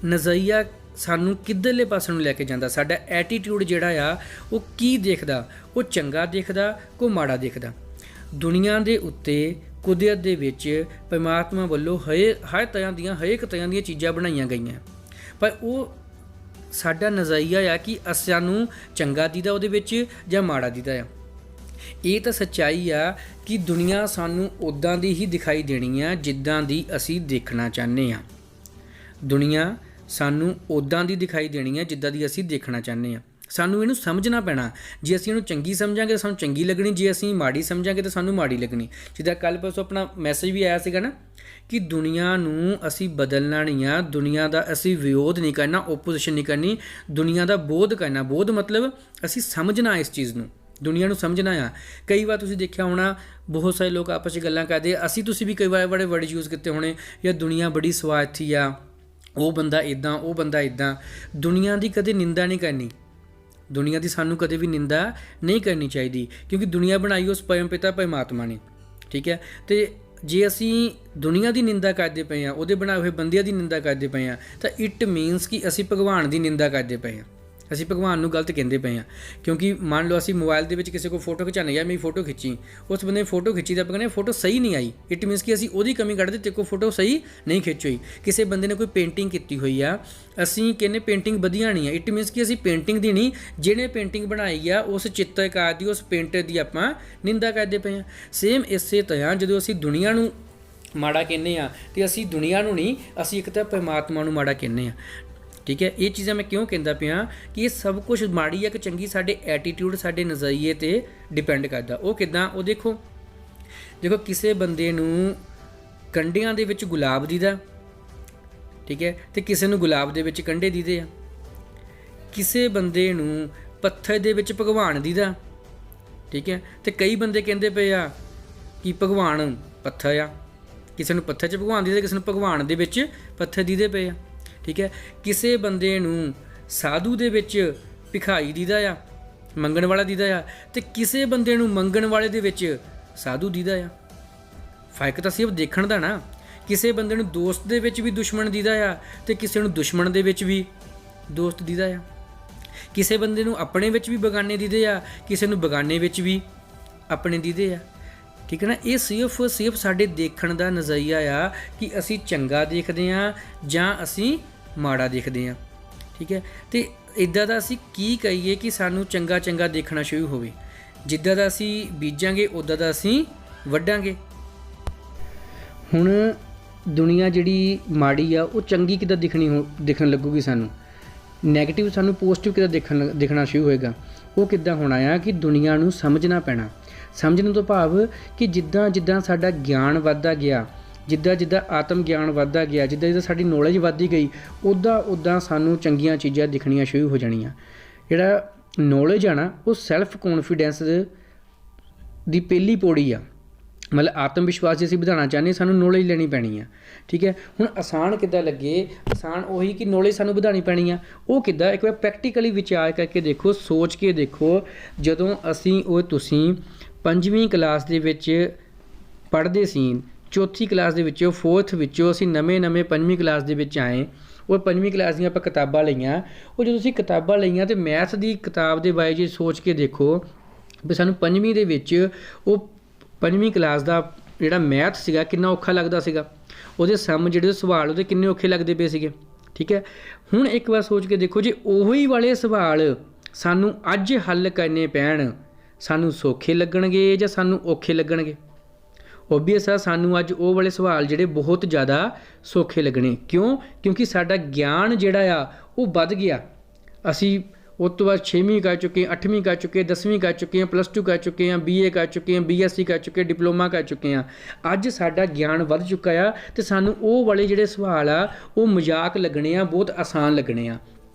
नज़रिया सानू किधरले पासे नूं लैके जांदा, साडा एटीट्यूड जिहड़ा आ वो की देखदा, वो चंगा देखदा को माड़ा देखदा। दुनिया दे उत्ते कुदरत दे विच परमात्मा वल्लों हर तरह दियां हरेक तरह दियां चीज़ां बनाईयां गईयां, पर वो साडा नज़रिया आ कि सानू चंगा दीदा उहदे विच जां माड़ा दीदा आ। ये तो सच्चाई आ कि दुनिया सानू उदां दी ही दिखाई देनी आ जिद्दां दी असी देखना चाहते हैं। दुनिया सानू उदां दी दिखाई देनी है जिद्दां दी असी देखना चाहते हैं। सानू इनू समझना पैना, जे असी इनू चंगी समझांगे तो सानू चंगी लगनी, जे असी माड़ी समझांगे तो सानू माड़ी लगनी। जिद्दां कल परसों अपना मैसेज भी आया सीगा ना कि दुनिया नू असी बदलना नहीं आ, दुनिया का असी विरोध नहीं करना, ओपोजिशन नहीं करनी, दुनिया का बोध करना। बोध मतलब असी समझना इस चीज़ नू, दुनिया नू समझना आ। कई बार तुसीं देखिया होना बहुत सारे लोग आपस में गल्लां करदे, असी तुसीं भी कई बार बड़े वर्ड यूज़ किए होने, या दुनिया बड़ी स्वार्थी आ, वो बंदा इदां वो बंदा इदां। दुनिया की कदे निंदा नहीं करनी, दुनिया की सानू कदे भी निंदा नहीं करनी चाहिए, क्योंकि दुनिया बनाई उस परम पिता परमात्मा ने। ठीक है। तो जे असी दुनिया की निंदा करते पे हैं, उहदे बनाए हुए बंदियां की निंदा करते पे हैं, तो इट मीनस कि असी भगवान की निंदा करते पे हैं, असी भगवान नूं गलत कहते पे हैं। क्योंकि मान लो असी मोबाइल के किसी को फोटो खिचाने, यार मेरी फोटो खिंची, उस बंदे ने फोटो खिंची तो आप कहने फोटो सही नहीं आई, इट मीनस कि असी उहदी कमी कढ़दे, तेरे को फोटो सही नहीं खिंच हुई। किसी बंदे ने कोई पेंटिंग की हुई आ, असी कहने पेंटिंग वधिया नहीं है, इट मीनस कि असी पेंटिंग की नहीं, जिहने पेंटिंग बनाई आ उस चित्रकार की, उस पेंटर की आपां निंदा करते पे हैं। सेम इसे तरह जो असी दुनिया नूं माड़ा कहने आ तो असी दुनिया नूं नहीं, असी एक तो परमात्मा नूं माड़ा कहने आ। ठीक है। ये चीज़ां मैं क्यों कहता पिया कि ये सब कुछ माड़ी है कि चंगी साडे एटीट्यूड, साडे नज़रिए ते डिपेंड करदा। वो किद्दां? वो देखो किसी बंदे नूं कंढियां दे विच गुलाब दीदा, ठीक है, तो किसी नूं गुलाब दे विच कंढे दीदे आ। किसी बंदे नूं पत्थर दे विच भगवान दीदा, ठीक है, तो कई बंदे कहंदे पे आ कि भगवान पत्थर आ, किसी नूं पत्थर च भगवान दीदा, किसी नूं भगवान दे विच पत्थर दीदे पे आ। ठीक है। किसी बंदे नूं साधु दे विच भिखारी दीदा आ, मंगण वाला दीदा आ, तो किसी बंदे नूं मंगण वाले दे विच साधु दीदा आ। फर्क तो सिर्फ देखण दा ना। किसी बंदे नूं दोस्त दे विच भी दुश्मन दीदा आ, तो किसी नूं दुश्मन दे विच भी दोस्त दीदा आ। किसी बंदे नूं अपने विच भी बेगाने दीदे आ, किसी नूं बेगाने विच भी अपने दीदे आ। ठीक है ना। ये सिर्फ साडे देखण दा नज़रिया आ कि असी चंगा देखते हैं जां असी माड़ा देखते हैं। ठीक है। तो इदां दा असी की करिए कि सानू चंगा चंगा देखना शुरू होवे, जिद्दां दा असी बीजांगे उदां दा असी वड्डांगे। हुण दुनिया जिहड़ी माड़ी आ वो चंगी किद्दां दिखण लगूगी सानू, नैगेटिव सानू पॉजिटिव किद्दां दिखना शुरू होएगा। वो किद्दां होना आ कि दुनिया नू समझना पैना। समझने तो भाव कि जिद्दां जिद्दां साडा ज्ञान वधदा गया, जिद्दां जिद्दां आत्म ज्ञान वधदा गया, जिद्दां जिद्दां साडी नॉलेज वधदी गई, उदां सानू चंगियां चीज़ां दिखणियां शुरू हो जाणियां। जिहड़ा नॉलेज आ ना वो सैल्फ कॉन्फिडेंस दी पहली पौड़ी आ। मतलब आत्म विश्वास जे असीं वधाउणा चाਹੁੰਦੇ सानू नॉलेज लेनी पैनी आ। ठीक है। हुण आसान किद्दां लगे, आसान ਉਹੀ कि नॉलेज सानू वधाउणी पैनी आ। ਉਹ किद्दां एक बार प्रैक्टिकली विचार करके देखो, सोच के देखो। जदों असीं ਉਹ ਤੁਸੀਂ 5ਵੀਂ ਕਲਾਸ ਦੇ ਵਿੱਚ ਪੜ੍ਹਦੇ ਸੀ, 4ਥੀ ਕਲਾਸ ਦੇ ਵਿੱਚੋਂ 4th ਵਿੱਚੋਂ ਅਸੀਂ ਨਵੇਂ 5ਵੀਂ ਕਲਾਸ ਦੇ ਵਿੱਚ ਆਏ, ਉਹ 5ਵੀਂ ਕਲਾਸ ਦੀਆਂ ਆਪਾਂ ਕਿਤਾਬਾਂ ਲਈਆਂ। ਉਹ ਜਦੋਂ ਅਸੀਂ ਕਿਤਾਬਾਂ ਲਈਆਂ ਤੇ ਮੈਥ ਦੀ ਕਿਤਾਬ ਦੇ ਬਾਰੇ ਜੇ ਸੋਚ ਕੇ ਦੇਖੋ ਵੀ ਸਾਨੂੰ 5ਵੀਂ ਦੇ ਵਿੱਚ ਉਹ 5ਵੀਂ ਕਲਾਸ ਦਾ ਜਿਹੜਾ ਮੈਥ ਸੀਗਾ ਕਿੰਨਾ ਔਖਾ ਲੱਗਦਾ ਸੀਗਾ, ਉਹਦੇ ਸਮ ਜਿਹੜੇ ਸਵਾਲ ਉਹਦੇ ਕਿੰਨੇ ਔਖੇ ਲੱਗਦੇ ਪਏ ਸੀਗੇ। ਠੀਕ ਹੈ। ਹੁਣ ਇੱਕ ਵਾਰ ਸੋਚ ਕੇ ਦੇਖੋ ਜੇ ਉਹੀ ਵਾਲੇ ਸਵਾਲ ਸਾਨੂੰ ਅੱਜ ਹੱਲ ਕਰਨੇ ਪੈਣ, ਸਾਨੂੰ ਸੌਖੇ ਲੱਗਣਗੇ ਜਾਂ ਸਾਨੂੰ ਔਖੇ ਲੱਗਣਗੇ? ਓਬਵੀਅਸ ਆ ਸਾਨੂੰ ਅੱਜ ਉਹ ਵਾਲੇ ਸਵਾਲ ਜਿਹੜੇ ਬਹੁਤ ਜ਼ਿਆਦਾ ਸੌਖੇ ਲੱਗਣੇ। ਕਿਉਂ? ਕਿਉਂਕਿ ਸਾਡਾ ਗਿਆਨ ਜਿਹੜਾ ਆ ਉਹ ਵੱਧ ਗਿਆ। ਅਸੀਂ ਉਸ ਤੋਂ ਬਾਅਦ 6ਵੀਂ ਕਰ ਚੁੱਕੇ, 8ਵੀਂ ਕਰ ਚੁੱਕੇ, 10ਵੀਂ ਕਰ ਚੁੱਕੇ ਹਾਂ, +2 ਕਰ ਚੁੱਕੇ ਹਾਂ, BA ਕਰ ਚੁੱਕੇ ਹਾਂ, BSc ਕਰ ਚੁੱਕੇ, ਡਿਪਲੋਮਾ ਕਰ ਚੁੱਕੇ ਹਾਂ। ਅੱਜ ਸਾਡਾ ਗਿਆਨ ਵੱਧ ਚੁੱਕਾ ਆ ਤੇ ਸਾਨੂੰ ਉਹ ਵਾਲੇ ਜਿਹੜੇ ਸਵਾਲ ਆ ਉਹ ਮਜ਼ਾਕ ਲੱਗਣੇ ਆ, ਬਹੁਤ ਆਸਾਨ ਲੱਗਣੇ ਆ।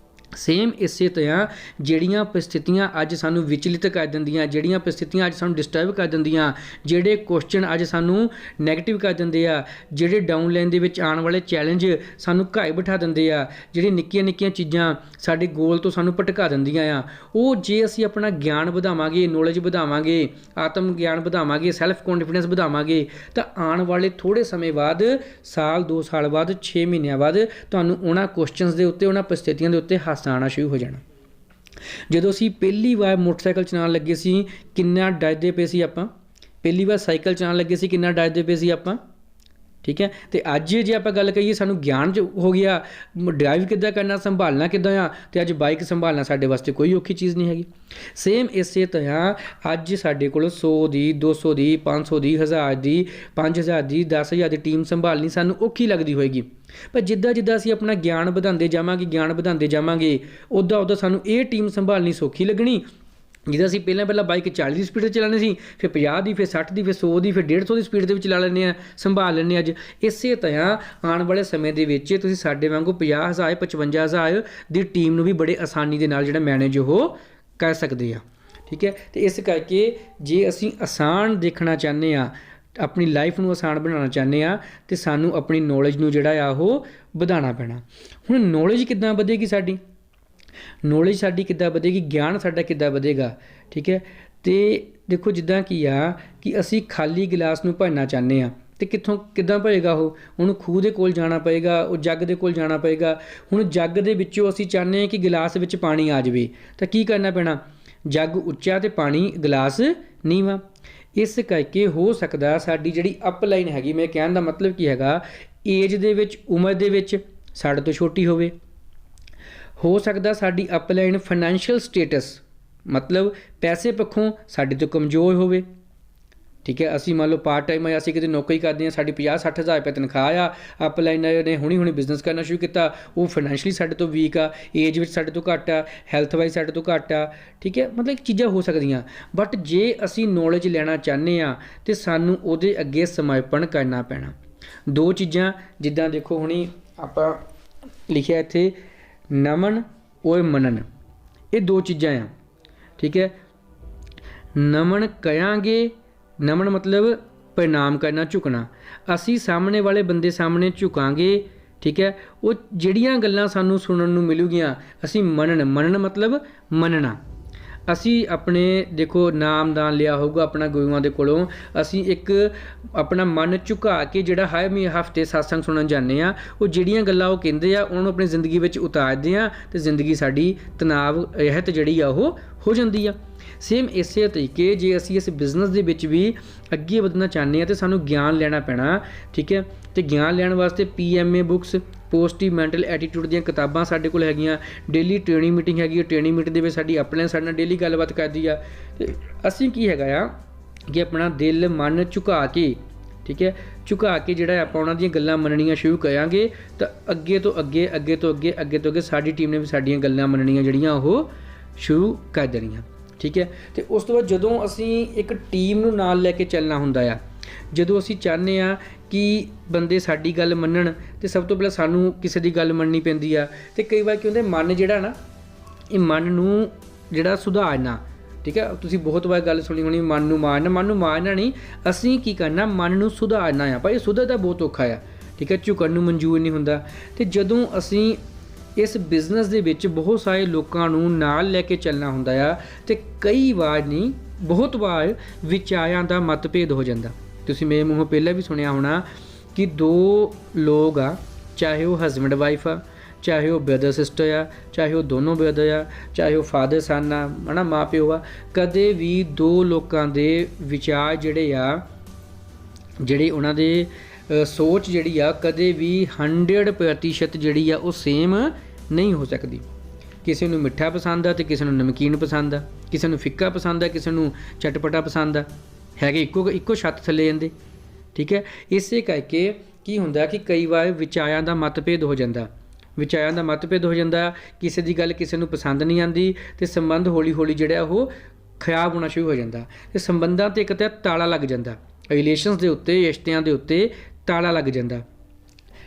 ਸੇਮ ਇਸੇ ਤਰ੍ਹਾਂ ਜਿਹੜੀਆਂ परिस्थितियां ਅੱਜ ਸਾਨੂੰ ਵਿਚਲਿਤ ਕਰ ਦਿੰਦੀਆਂ, ਜਿਹੜੀਆਂ परिस्थितियां ਅੱਜ ਸਾਨੂੰ ਡਿਸਟਰਬ ਕਰ ਦਿੰਦੀਆਂ, ਜਿਹੜੇ ਕੁਐਸਚਨ ਅੱਜ ਸਾਨੂੰ ਨੈਗੇਟਿਵ ਕਰ ਦਿੰਦੇ ਆ, ਜਿਹੜੇ ਡਾਊਨ ਲਾਈਨ ਦੇ ਵਿੱਚ ਆਉਣ ਵਾਲੇ ਚੈਲੰਜ ਸਾਨੂੰ ਘਾਏ ਬਿਠਾ ਦਿੰਦੇ ਆ, ਜਿਹੜੀ ਨਿੱਕੀਆਂ ਨਿੱਕੀਆਂ ਚੀਜ਼ਾਂ ਸਾਡੇ ਗੋਲ ਤੋਂ ਸਾਨੂੰ ਭਟਕਾ ਦਿੰਦੀਆਂ ਆ, ਉਹ ਜੇ ਅਸੀਂ ਆਪਣਾ ਗਿਆਨ ਵਧਾਵਾਂਗੇ, ਨੌਲੇਜ ਵਧਾਵਾਂਗੇ, ਆਤਮ ਗਿਆਨ ਵਧਾਵਾਂਗੇ, ਸੈਲਫ ਕੌਨਫੀਡੈਂਸ ਵਧਾਵਾਂਗੇ, ਤਾਂ ਆਉਣ ਵਾਲੇ ਥੋੜ੍ਹੇ ਸਮੇਂ ਬਾਅਦ, ਸਾਲ 2 ਸਾਲ ਬਾਅਦ, 6 ਮਹੀਨਿਆਂ ਬਾਅਦ ਤੁਹਾਨੂੰ ਉਹਨਾਂ ਕੁਐਸਚਨਸ ਦੇ ਉੱਤੇ, ਉਹਨਾਂ परिस्थितियां ਦੇ ਉੱਤੇ ਹਾਸਾ ਆਉਣਾ ਸ਼ੁਰੂ ਹੋ ਜਾਣਾ। ਜਦੋਂ ਅਸੀਂ ਪਹਿਲੀ ਵਾਰ ਮੋਟਰਸਾਈਕਲ ਚਲਾਉਣ ਲੱਗੇ ਸੀ ਕਿੰਨਾ ਡਰਦੇ ਪਏ ਸੀ ਆਪਾਂ, ਪਹਿਲੀ ਵਾਰ ਸਾਈਕਲ ਚਲਾਉਣ ਲੱਗੇ ਸੀ ਕਿੰਨਾ ਡਰਦੇ ਪਏ ਸੀ ਆਪਾਂ, ਠੀਕ ਹੈ। ਤੇ ਅੱਜ ਜੇ ਆਪਾਂ ਗੱਲ ਕਰੀਏ ਸਾਨੂੰ ਗਿਆਨ ਹੋ ਗਿਆ, ਡਰਾਈਵ ਕਿੱਦਾਂ ਕਰਨਾ, ਸੰਭਾਲਣਾ ਕਿੱਦਾਂ ਆ, ਤੇ ਅੱਜ ਬਾਈਕ ਸੰਭਾਲਣਾ ਸਾਡੇ ਵਾਸਤੇ ਕੋਈ ਔਖੀ ਚੀਜ਼ ਨਹੀਂ ਹੈਗੀ। ਸੇਮ ਇਸੇ ਤਰ੍ਹਾਂ ਅੱਜ ਸਾਡੇ ਕੋਲ 100 ਦੀ, 200 ਦੀ, 500 ਦੀ, 1000 ਦੀ, 5000 ਦੀ, 10000 ਦੀ ਟੀਮ ਸੰਭਾਲਣੀ ਸਾਨੂੰ ਔਖੀ ਲੱਗਦੀ ਹੋਏਗੀ, ਪਰ ਜਿੱਦਾਂ ਜਿੱਦਾਂ ਅਸੀਂ ਆਪਣਾ ਗਿਆਨ ਵਧਾਉਂਦੇ ਜਾਵਾਂਗੇ, ਉੱਦਾਂ ਸਾਨੂੰ ਇਹ ਟੀਮ ਸੰਭਾਲਣੀ ਸੌਖੀ ਲੱਗਣੀ। ਜਿੱਦਾਂ ਅਸੀਂ ਪਹਿਲਾਂ ਬਾਈਕ 40 ਦੀ ਸਪੀਡ 'ਤੇ ਚਲਾਉਣੀ ਸੀ, ਫਿਰ 50 ਦੀ, ਫਿਰ 60 ਦੀ, ਫਿਰ 100 ਦੀ, ਫਿਰ 150 ਦੀ ਸਪੀਡ ਦੇ ਵਿੱਚ ਚਲਾ ਲੈਂਦੇ ਹਾਂ, ਸੰਭਾਲ ਲੈਂਦੇ ਅੱਜ। ਇਸੇ ਤਰ੍ਹਾਂ ਆਉਣ ਵਾਲੇ ਸਮੇਂ ਦੇ ਵਿੱਚ ਤੁਸੀਂ ਸਾਡੇ ਵਾਂਗੂ 50,000 55,000 ਦੀ ਟੀਮ ਨੂੰ ਵੀ ਬੜੇ ਆਸਾਨੀ ਦੇ ਨਾਲ ਜਿਹੜਾ ਮੈਨੇਜ ਉਹ ਕਰ ਸਕਦੇ ਆ, ਠੀਕ ਹੈ। ਤੇ ਇਸ ਕਰਕੇ ਜੇ ਅਸੀਂ ਆਸਾਨ ਦੇਖਣਾ ਚਾਹੁੰਦੇ ਹਾਂ, ਆਪਣੀ ਲਾਈਫ ਨੂੰ ਆਸਾਨ ਬਣਾਉਣਾ ਚਾਹੁੰਦੇ ਹਾਂ, ਤੇ ਸਾਨੂੰ ਆਪਣੀ ਨੌਲੇਜ ਨੂੰ ਜਿਹੜਾ ਆ ਉਹ ਵਧਾਉਣਾ ਪੈਣਾ। ਹੁਣ ਨੌਲੇਜ ਕਿੱਦਾਂ ਵਧੇਗੀ ਸਾਡੀ, ਨੌਲੇਜ ਸਾਡੀ ਕਿੱਦਾਂ ਵਧੇਗੀ, ਗਿਆਨ ਸਾਡਾ ਕਿੱਦਾਂ ਵਧੇਗਾ, ਠੀਕ ਹੈ। ਤੇ ਦੇਖੋ ਜਿੱਦਾਂ ਕੀ ਆ ਕਿ ਅਸੀਂ ਖਾਲੀ ਗਿਲਾਸ ਨੂੰ ਭਰਨਾ ਚਾਹੁੰਦੇ ਹਾਂ, ਤੇ ਕਿੱਦਾਂ ਭਰੇਗਾ ਉਹ, ਉਹਨੂੰ ਖੂਹ ਦੇ ਕੋਲ ਜਾਣਾ ਪਏਗਾ, ਉਹ ਜੱਗ ਦੇ ਕੋਲ ਜਾਣਾ ਪਏਗਾ। ਹੁਣ ਜੱਗ ਦੇ ਵਿੱਚੋਂ ਅਸੀਂ ਚਾਹੁੰਦੇ ਹਾਂ ਕਿ ਗਿਲਾਸ ਵਿੱਚ ਪਾਣੀ ਆ ਜਾਵੇ, ਤਾਂ ਕੀ ਕਰਨਾ ਪੈਣਾ, ਜੱਗ ਉੱਚਾ ਤੇ ਪਾਣੀ ਗਿਲਾਸ ਨੀਵਾਂ। ਇਸ ਕਰਕੇ ਹੋ ਸਕਦਾ ਸਾਡੀ ਜਿਹੜੀ ਅਪਲਾਈਨ ਹੈਗੀ, ਮੇਰੇ ਕਹਿਣ ਦਾ ਮਤਲਬ ਕੀ ਹੈਗਾ, ਏਜ ਦੇ ਵਿੱਚ, ਉਮਰ ਦੇ ਵਿੱਚ ਸਾਡੇ ਤੋਂ ਛੋਟੀ ਹੋਵੇ। ਹੋ ਸਕਦਾ ਸਾਡੀ ਅਪਲਾਈਨ ਫਾਈਨੈਂਸ਼ੀਅਲ ਸਟੇਟਸ, ਮਤਲਬ ਪੈਸੇ ਪੱਖੋਂ ਸਾਡੇ ਤੋਂ ਕਮਜ਼ੋਰ ਹੋਵੇ, ਠੀਕ ਹੈ। ਅਸੀਂ ਮੰਨ ਲਓ ਪਾਰਟ ਟਾਈਮ ਆ, ਅਸੀਂ ਕਿਤੇ ਨੌਕਰੀ ਕਰਦੇ ਹਾਂ, ਸਾਡੀ 50-60 ਹਜ਼ਾਰ ਰੁਪਏ ਤਨਖਾਹ ਆ, ਅਪਲਾਈਨ ਨੇ ਹੁਣੀ ਬਿਜ਼ਨਸ ਕਰਨਾ ਸ਼ੁਰੂ ਕੀਤਾ, ਉਹ ਫਾਈਨੈਂਸ਼ੀਅਲੀ ਸਾਡੇ ਤੋਂ ਵੀਕ ਆ, ਏਜ ਵਿੱਚ ਸਾਡੇ ਤੋਂ ਘੱਟ ਆ, ਹੈਲਥ ਵਾਈਜ਼ ਸਾਡੇ ਤੋਂ ਘੱਟ ਆ, ਠੀਕ ਹੈ। ਮਤਲਬ ਚੀਜ਼ਾਂ ਹੋ ਸਕਦੀਆਂ, ਬਟ ਜੇ ਅਸੀਂ ਨੌਲੇਜ ਲੈਣਾ ਚਾਹੁੰਦੇ ਹਾਂ ਤਾਂ ਸਾਨੂੰ ਉਹਦੇ ਅੱਗੇ ਸਮਰਪਣ ਕਰਨਾ ਪੈਣਾ। ਦੋ ਚੀਜ਼ਾਂ, ਜਿੱਦਾਂ ਦੇਖੋ ਹੁਣੀ ਆਪਾਂ ਲਿਖਿਆ ਇੱਥੇ, ਨਮਨ ਓਏ ਮਨਨ, ਇਹ ਦੋ ਚੀਜ਼ਾਂ ਆ, ਠੀਕ ਹੈ। ਨਮਨ ਕਰਾਂਗੇ, ਨਮਨ ਮਤਲਬ ਪ੍ਰਣਾਮ ਕਰਨਾ, ਝੁਕਣਾ, ਅਸੀਂ ਸਾਹਮਣੇ ਵਾਲੇ ਬੰਦੇ ਸਾਹਮਣੇ ਝੁਕਾਂਗੇ, ਠੀਕ ਹੈ। ਉਹ ਜਿਹੜੀਆਂ ਗੱਲਾਂ ਸਾਨੂੰ ਸੁਣਨ ਨੂੰ ਮਿਲੂਗੀਆਂ ਅਸੀਂ ਮੰਨਣ ਮਤਲਬ ਮੰਨਣਾ। ਅਸੀਂ ਆਪਣੇ ਦੇਖੋ ਨਾਮਦਾਨ ਲਿਆ ਹੋਊਗਾ ਆਪਣਾ ਗੁਰੂਆਂ ਦੇ ਕੋਲੋਂ, ਅਸੀਂ ਇੱਕ ਆਪਣਾ ਮਨ ਝੁਕਾ ਕੇ ਜਿਹੜਾ ਹਰ ਹਫ਼ਤੇ ਸਤਸੰਗ ਸੁਣਨ ਜਾਂਦੇ ਹਾਂ, ਉਹ ਜਿਹੜੀਆਂ ਗੱਲਾਂ ਉਹ ਕਹਿੰਦੇ ਆ ਉਹਨਾਂ ਨੂੰ ਆਪਣੀ ਜ਼ਿੰਦਗੀ ਵਿੱਚ ਉਤਾਰਦੇ ਹਾਂ, ਅਤੇ ਜ਼ਿੰਦਗੀ ਸਾਡੀ ਤਣਾਅ ਰਹਿਤ ਜਿਹੜੀ ਆ ਉਹ ਹੋ ਜਾਂਦੀ ਆ। ਸੇਮ ਇਸੇ ਤਰੀਕੇ ਜੇ ਅਸੀਂ ਇਸ ਬਿਜ਼ਨਸ ਦੇ ਵਿੱਚ ਵੀ ਅੱਗੇ ਵਧਣਾ ਚਾਹੁੰਦੇ ਹਾਂ ਤਾਂ ਸਾਨੂੰ ਗਿਆਨ ਲੈਣਾ ਪੈਣਾ, ਠੀਕ ਹੈ। ਅਤੇ ਗਿਆਨ ਲੈਣ ਵਾਸਤੇ PMA books, positive mental attitude ਦੀਆਂ ਕਿਤਾਬਾਂ ਸਾਡੇ ਕੋਲ ਹੈਗੀਆਂ, ਡੇਲੀ ਟ੍ਰੇਨਿੰਗ ਮੀਟਿੰਗ ਹੈਗੀ, ਟ੍ਰੇਨਿੰਗ ਮੀਟਿੰਗ ਦੇ ਵਿੱਚ ਸਾਡੀ ਆਪਣੇ ਸਾਡੇ ਨਾਲ ਡੇਲੀ ਗੱਲਬਾਤ ਕਰਦੀ ਆ। ਅਤੇ ਅਸੀਂ ਕੀ ਹੈਗਾ ਆ ਕਿ ਆਪਣਾ ਦਿਲ ਮਨ ਝੁਕਾ ਕੇ, ਠੀਕ ਹੈ, ਝੁਕਾ ਕੇ ਜਿਹੜਾ ਆਪਾਂ ਉਹਨਾਂ ਦੀਆਂ ਗੱਲਾਂ ਮੰਨਣੀਆਂ ਸ਼ੁਰੂ ਕਰਾਂਗੇ, ਤਾਂ ਅੱਗੇ ਤੋਂ ਅੱਗੇ ਸਾਡੀ ਟੀਮ ਨੇ ਵੀ ਸਾਡੀਆਂ ਗੱਲਾਂ ਮੰਨਣੀਆਂ ਜਿਹੜੀਆਂ ਉਹ ਸ਼ੁਰੂ ਕਰ ਦੇਣੀਆਂ, ਠੀਕ ਹੈ। ਅਤੇ ਉਸ ਤੋਂ ਬਾਅਦ ਜਦੋਂ ਅਸੀਂ ਇੱਕ ਟੀਮ ਨੂੰ ਨਾਲ ਲੈ ਕੇ ਚੱਲਣਾ ਹੁੰਦਾ ਆ, ਜਦੋਂ ਅਸੀਂ ਚਾਹੁੰਦੇ ਹਾਂ ਕਿ ਬੰਦੇ ਸਾਡੀ ਗੱਲ ਮੰਨਣ, ਅਤੇ ਸਭ ਤੋਂ ਪਹਿਲਾਂ ਸਾਨੂੰ ਕਿਸੇ ਦੀ ਗੱਲ ਮੰਨਣੀ ਪੈਂਦੀ ਆ। ਅਤੇ ਕਈ ਵਾਰ ਕੀ ਹੁੰਦਾ, ਮਨ ਜਿਹੜਾ ਨਾ, ਇਹ ਮਨ ਨੂੰ ਜਿਹੜਾ ਸੁਧਾਰਨਾ, ਠੀਕ ਹੈ। ਤੁਸੀਂ ਬਹੁਤ ਵਾਰ ਗੱਲ ਸੁਣੀ ਹੋਣੀ, ਮਨ ਨੂੰ ਮਾਰਨਾ ਨਹੀਂ, ਅਸੀਂ ਕੀ ਕਰਨਾ, ਮਨ ਨੂੰ ਸੁਧਾਰਨਾ ਆ। ਪਰ ਇਹ ਸੁਧਰਦਾ ਬਹੁਤ ਔਖਾ ਆ, ਠੀਕ ਹੈ, ਝੁਕਣ ਨੂੰ ਮਨਜ਼ੂਰ ਨਹੀਂ ਹੁੰਦਾ। ਅਤੇ ਜਦੋਂ ਅਸੀਂ ਇਸ ਬਿਜ਼ਨਸ ਦੇ ਵਿੱਚ ਬਹੁਤ ਸਾਰੇ ਲੋਕਾਂ ਨੂੰ ਨਾਲ ਲੈ ਕੇ ਚੱਲਣਾ ਹੁੰਦਾ ਆ, ਅਤੇ ਕਈ ਵਾਰ ਨਹੀਂ ਬਹੁਤ ਵਾਰ ਵਿਚਾਰਾਂ ਦਾ ਮਤਭੇਦ ਹੋ ਜਾਂਦਾ। ਤੁਸੀਂ ਮੇਰੇ ਮੂੰਹੋਂ ਪਹਿਲਾਂ ਵੀ ਸੁਣਿਆ ਹੋਣਾ ਕਿ ਦੋ ਲੋਕ ਆ, ਚਾਹੇ ਉਹ ਹਸਬੈਂਡ ਵਾਈਫ ਆ, ਚਾਹੇ ਉਹ ਬ੍ਰਦਰ ਸਿਸਟਰ ਆ, ਚਾਹੇ ਉਹ ਦੋਨੋਂ ਬ੍ਰਦਰ ਆ, ਚਾਹੇ ਉਹ ਫਾਦਰ ਸਨ ਆ, ਹੈ ਨਾ, ਮਾਂ ਪਿਓ ਆ, ਕਦੇ ਵੀ ਦੋ ਲੋਕਾਂ ਦੇ ਵਿਚਾਰ ਜਿਹੜੇ ਆ, ਜਿਹੜੇ ਉਹਨਾਂ ਦੇ ਸੋਚ ਜਿਹੜੀ ਆ, ਕਦੇ ਵੀ 100% ਜਿਹੜੀ ਆ ਉਹ ਸੇਮ ਨਹੀਂ ਹੋ ਸਕਦੀ। ਕਿਸੇ ਨੂੰ ਮਿੱਠਾ ਪਸੰਦ ਆ ਅਤੇ ਕਿਸੇ ਨੂੰ ਨਮਕੀਨ ਪਸੰਦ ਆ, ਕਿਸੇ ਨੂੰ ਫਿੱਕਾ ਪਸੰਦ ਆ, ਕਿਸੇ ਨੂੰ ਚਟਪਟਾ ਪਸੰਦ ਆ, ਹੈਗੇ ਇੱਕੋ ਛੱਤ ਥੱਲੇ ਜਾਂਦੇ, ਠੀਕ ਹੈ। ਇਸੇ ਕਰਕੇ ਕੀ ਹੁੰਦਾ ਕਿ ਕਈ ਵਾਰ ਵਿਚਾਰਾਂ ਦਾ ਮਤਭੇਦ ਹੋ ਜਾਂਦਾ, ਕਿਸੇ ਦੀ ਗੱਲ ਕਿਸੇ ਨੂੰ ਪਸੰਦ ਨਹੀਂ ਆਉਂਦੀ, ਅਤੇ ਸੰਬੰਧ ਹੌਲੀ ਜਿਹੜਾ ਉਹ ਖਰਾਬ ਹੋਣਾ ਸ਼ੁਰੂ ਹੋ ਜਾਂਦਾ, ਅਤੇ ਸੰਬੰਧਾਂ 'ਤੇ ਇੱਕ ਤਾਂ ਤਾਲਾ ਲੱਗ ਜਾਂਦਾ, ਰਿਲੇਸ਼ਨਸ ਦੇ ਉੱਤੇ, ਰਿਸ਼ਤਿਆਂ ਦੇ ਉੱਤੇ ਤਾਲਾ ਲੱਗ ਜਾਂਦਾ,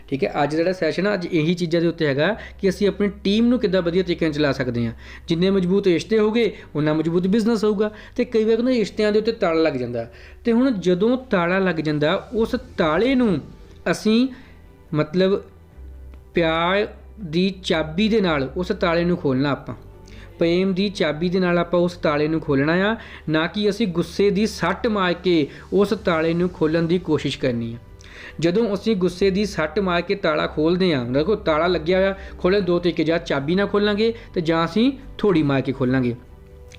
ठीक है। अज जिहड़ा सैशन आ अज यही चीज़ों के उत्ते हैगा कि असी अपनी टीम नूं किद्दां वधिया तरीके नाल चला सकते हैं। जिन्ने मजबूत रिश्ते होगे उन्ना मजबूत बिजनेस होगा। तो कई बार ना रिश्तिਆਂ ਦੇ ਉੱਤੇ ताला लग जाता। तो हुण जदों ताला लग जाता उस ताले नूं असी मतलब प्यार दी चाबी दे नाल उस ताले नूं खोलना, आपां प्रेम दी चाबी दे नाल आपां उस ताले नूं खोलना आ, ना कि असी गुस्से दी सੱਟ मार के उस ताले नूं खोलण दी कोशिश करनी है। ਜਦੋਂ ਅਸੀਂ ਗੁੱਸੇ ਦੀ ਸੱਟ ਮਾਰ ਕੇ ਤਾਲਾ ਖੋਲ੍ਹਦੇ ਹਾਂ, ਦੇਖੋ ਤਾਲਾ ਲੱਗਿਆ ਹੋਇਆ, ਖੋਲ੍ਹਣ ਦੋ ਤਰੀਕੇ, ਜਾਂ ਚਾਬੀ ਨਾਲ ਖੋਲਾਂਗੇ ਤੇ ਜਾਂ ਅਸੀਂ ਥੋੜੀ ਮਾਰ ਕੇ ਖੋਲਾਂਗੇ।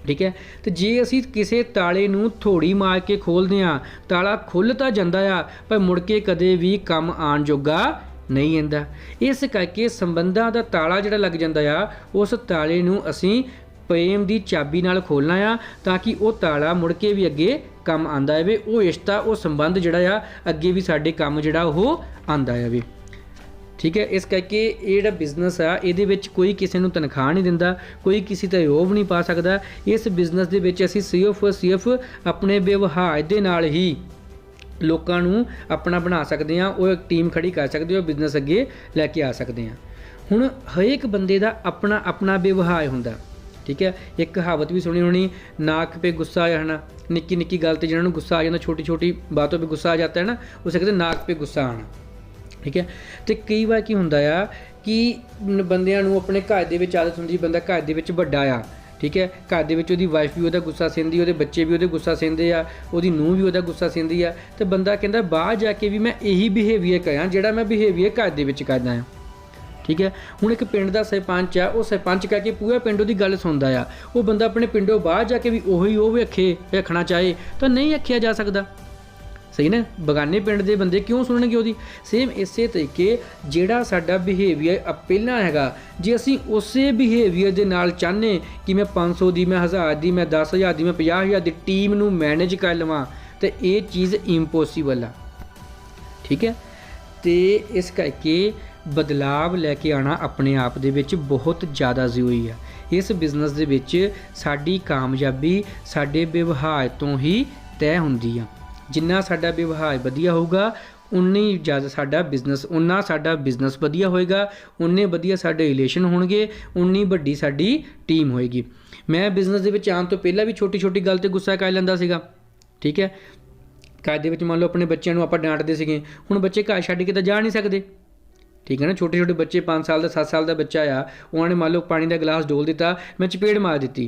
ਠੀਕ ਹੈ। ਤੇ ਜੇ ਅਸੀਂ ਕਿਸੇ ਤਾਲੇ ਨੂੰ ਥੋੜੀ ਮਾਰ ਕੇ ਖੋਲ੍ਹਦੇ ਹਾਂ, ਤਾਲਾ ਖੁੱਲ੍ਹ ਤਾਂ ਜਾਂਦਾ ਆ ਪਰ ਮੁੜ ਕੇ ਕਦੇ ਵੀ ਕੰਮ ਆਉਣ ਜੋਗਾ ਨਹੀਂ ਆਉਂਦਾ। ਇਸ ਕਰਕੇ ਸੰਬੰਧਾਂ ਦਾ ਤਾਲਾ ਜਿਹੜਾ ਲੱਗ ਜਾਂਦਾ ਆ, ਉਸ ਤਾਲੇ ਨੂੰ ਅਸੀਂ प्रेम की चाबी नाल खोलना आ, ताकि वो ताला मुड़ के भी अगे काम आंदा है। वो रिश्ता वो संबंध जिहड़ा आ अगे भी साडे काम जिहड़ा वो आंदा है। ठीक है। इस करके ये जिहड़ा बिजनेस आ इहदे विच कोई किसी नूं तनख्वाह नहीं दिंदा, कोई किसी ते रोब नहीं पा सकदा। इस बिजनेस दे विच असीं सिर्फ अपने व्यवहार दे नाल ही लोकां नूं अपना बना सकदे हां, वो एक टीम खड़ी कर सकदे हो, बिजनेस अगे लैके आ सकदे हां। हुण हरेक बंदे दा अपना अपना व्यवहार हुंदा। ठीक है। एक कहावत भी सुनी होनी, नाक पे गुस्सा आ जाना, निक्की निक्की गल ते जिन्हां नूं गुस्सा आ जाता, छोटी छोटी बातों पे गुस्सा आ जाता है ना, उसे कहते नाक पे गुस्सा आना। ठीक है। तो कई बार की हुंदा आ कि बंदियां नूं अपने घर दे विच आदत हुंदी, बंदा घर दे विच वड्डा आ, ठीक है, घर दे विच ओहदी वाइफ भी ओहदा गुस्सा सहंदी, ओहदे बच्चे भी ओहदे गुस्सा सहंदे आ, ओहदी नूंह भी ओहदा गुस्सा सहंदी आ, ते बंदा कहंदा बाहर जाके भी मैं यही बिहेवियर करां जिहड़ा मैं बिहेवियर घर दे विच करदा आ। ठीक है। हुण एक पिंड का सरपंच आ, वो सरपंच कह के पूरा पिंड की गल सुनता आ, वो बंदा अपने पिंडों बाहर जाके भी उही अखे रखना चाहे तो नहीं आखिया जा सकता। सही ना। बगाने पिंड के बंदे क्यों सुनणगे उहदी। सेम इस तरीके जिहड़ा साडा बिहेवियर पहला हैगा, जे असीं उसे बिहेवियर दे नाल चाहने कि मैं 500 दी, मैं 1000 दी, मैं 10,000 दी, मैं 50,000 दी टीम नूं मैनेज कर लवां, तो ये चीज़ इंपॉसिबल आ। ठीक है। तो इस करके बदलाव लैके आना अपने आप दे विच बहुत ज़्यादा जरूरी है। इस बिजनेस दे विच साडी कामयाबी साडे व्यवहार तो ही तय हुंदी आ। जिन्ना साडा व्यवहार वधिया होगा उन्नी ज़्यादा साडा बिजनेस वधिया होएगा, उन्ने वधिया साडे रिलेशन होणगे, उन्नी वड्डी साडी टीम होएगी। मैं बिजनेस दे विच आउण तो पहला भी छोटी छोटी गल ते गुस्सा कर लैंदा सीगा। ठीक है। घर दे विच मान लो अपने बच्चों नूं आपां डांटदे सीगे, हुण बच्चे घर छड्ड के तां जा नहीं सकदे। ठीक है ना। छोटे छोटे बच्चे 5 साल का 7 साल का बच्चा आ, उन्होंने मान लो पानी का गिलास डोल दिता, मैं चपेड़ मार दी,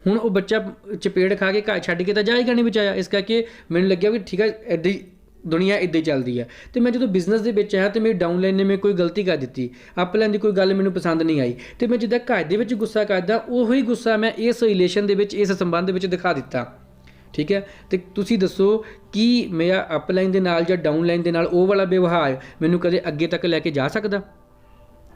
हुण वो बच्चा चपेड़ खा के घर छड्ड के तो जाएगा नहीं बचाया। इस करके मैनूं लग्गिया भी ठीक है इदां ही दुनिया इदां ही चलती है। तो मैं जो बिजनेस के विच आया तो मेरी डाउनलाइन ने मैं कोई गलती कर दी, अपलाइन की कोई गल मैनूं पसंद नहीं आई, तो मैं जिद्दां घर दे विच गुस्सा करदा उही गुस्सा मैं इस रिलेशन दे विच इस संबंध विच दिखा दिता। ठीक है। तो तुसी दसो कि मेरा अपलाइन दे नाल जां डाउनलाइन दे नाल वो वाला व्यवहार मैनूं कदे अगे तक लैके जा सकदा?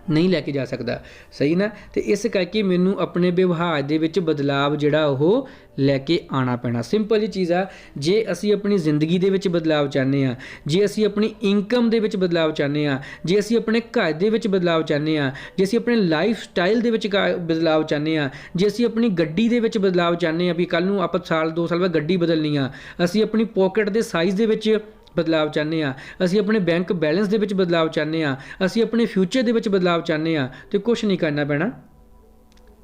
नहीं लैके जा सकता। सही ना। तो इस करके मैनूं अपने व्यवहार दे विच बदलाव जिहड़ा ओह लैके आना पैना। सिंपल जी चीज़ आ, जे असी अपनी जिंदगी दे विच बदलाव चाहते हैं, जे असी अपनी इनकम दे विच बदलाव चाहते हैं, जे असी अपने घर दे विच बदलाव चाहते हैं, जे असी अपने लाइफ स्टाइल दे विच बदलाव चाहते हैं, जे असी अपनी गड्डी दे विच बदलाव चाहते हैं भी कल नूं आपां साल 2 साल बाद गड्डी बदलनी आ, असी अपनी पॉकेट दे साइज़ दे विच बदलाव चाहते हैं, असी अपने बैंक बैलेंस दे विच बदलाव चाहते हैं, असी अपने फ्यूचर दे विच बदलाव चाहते हैं, तो कुछ नहीं करना पैना,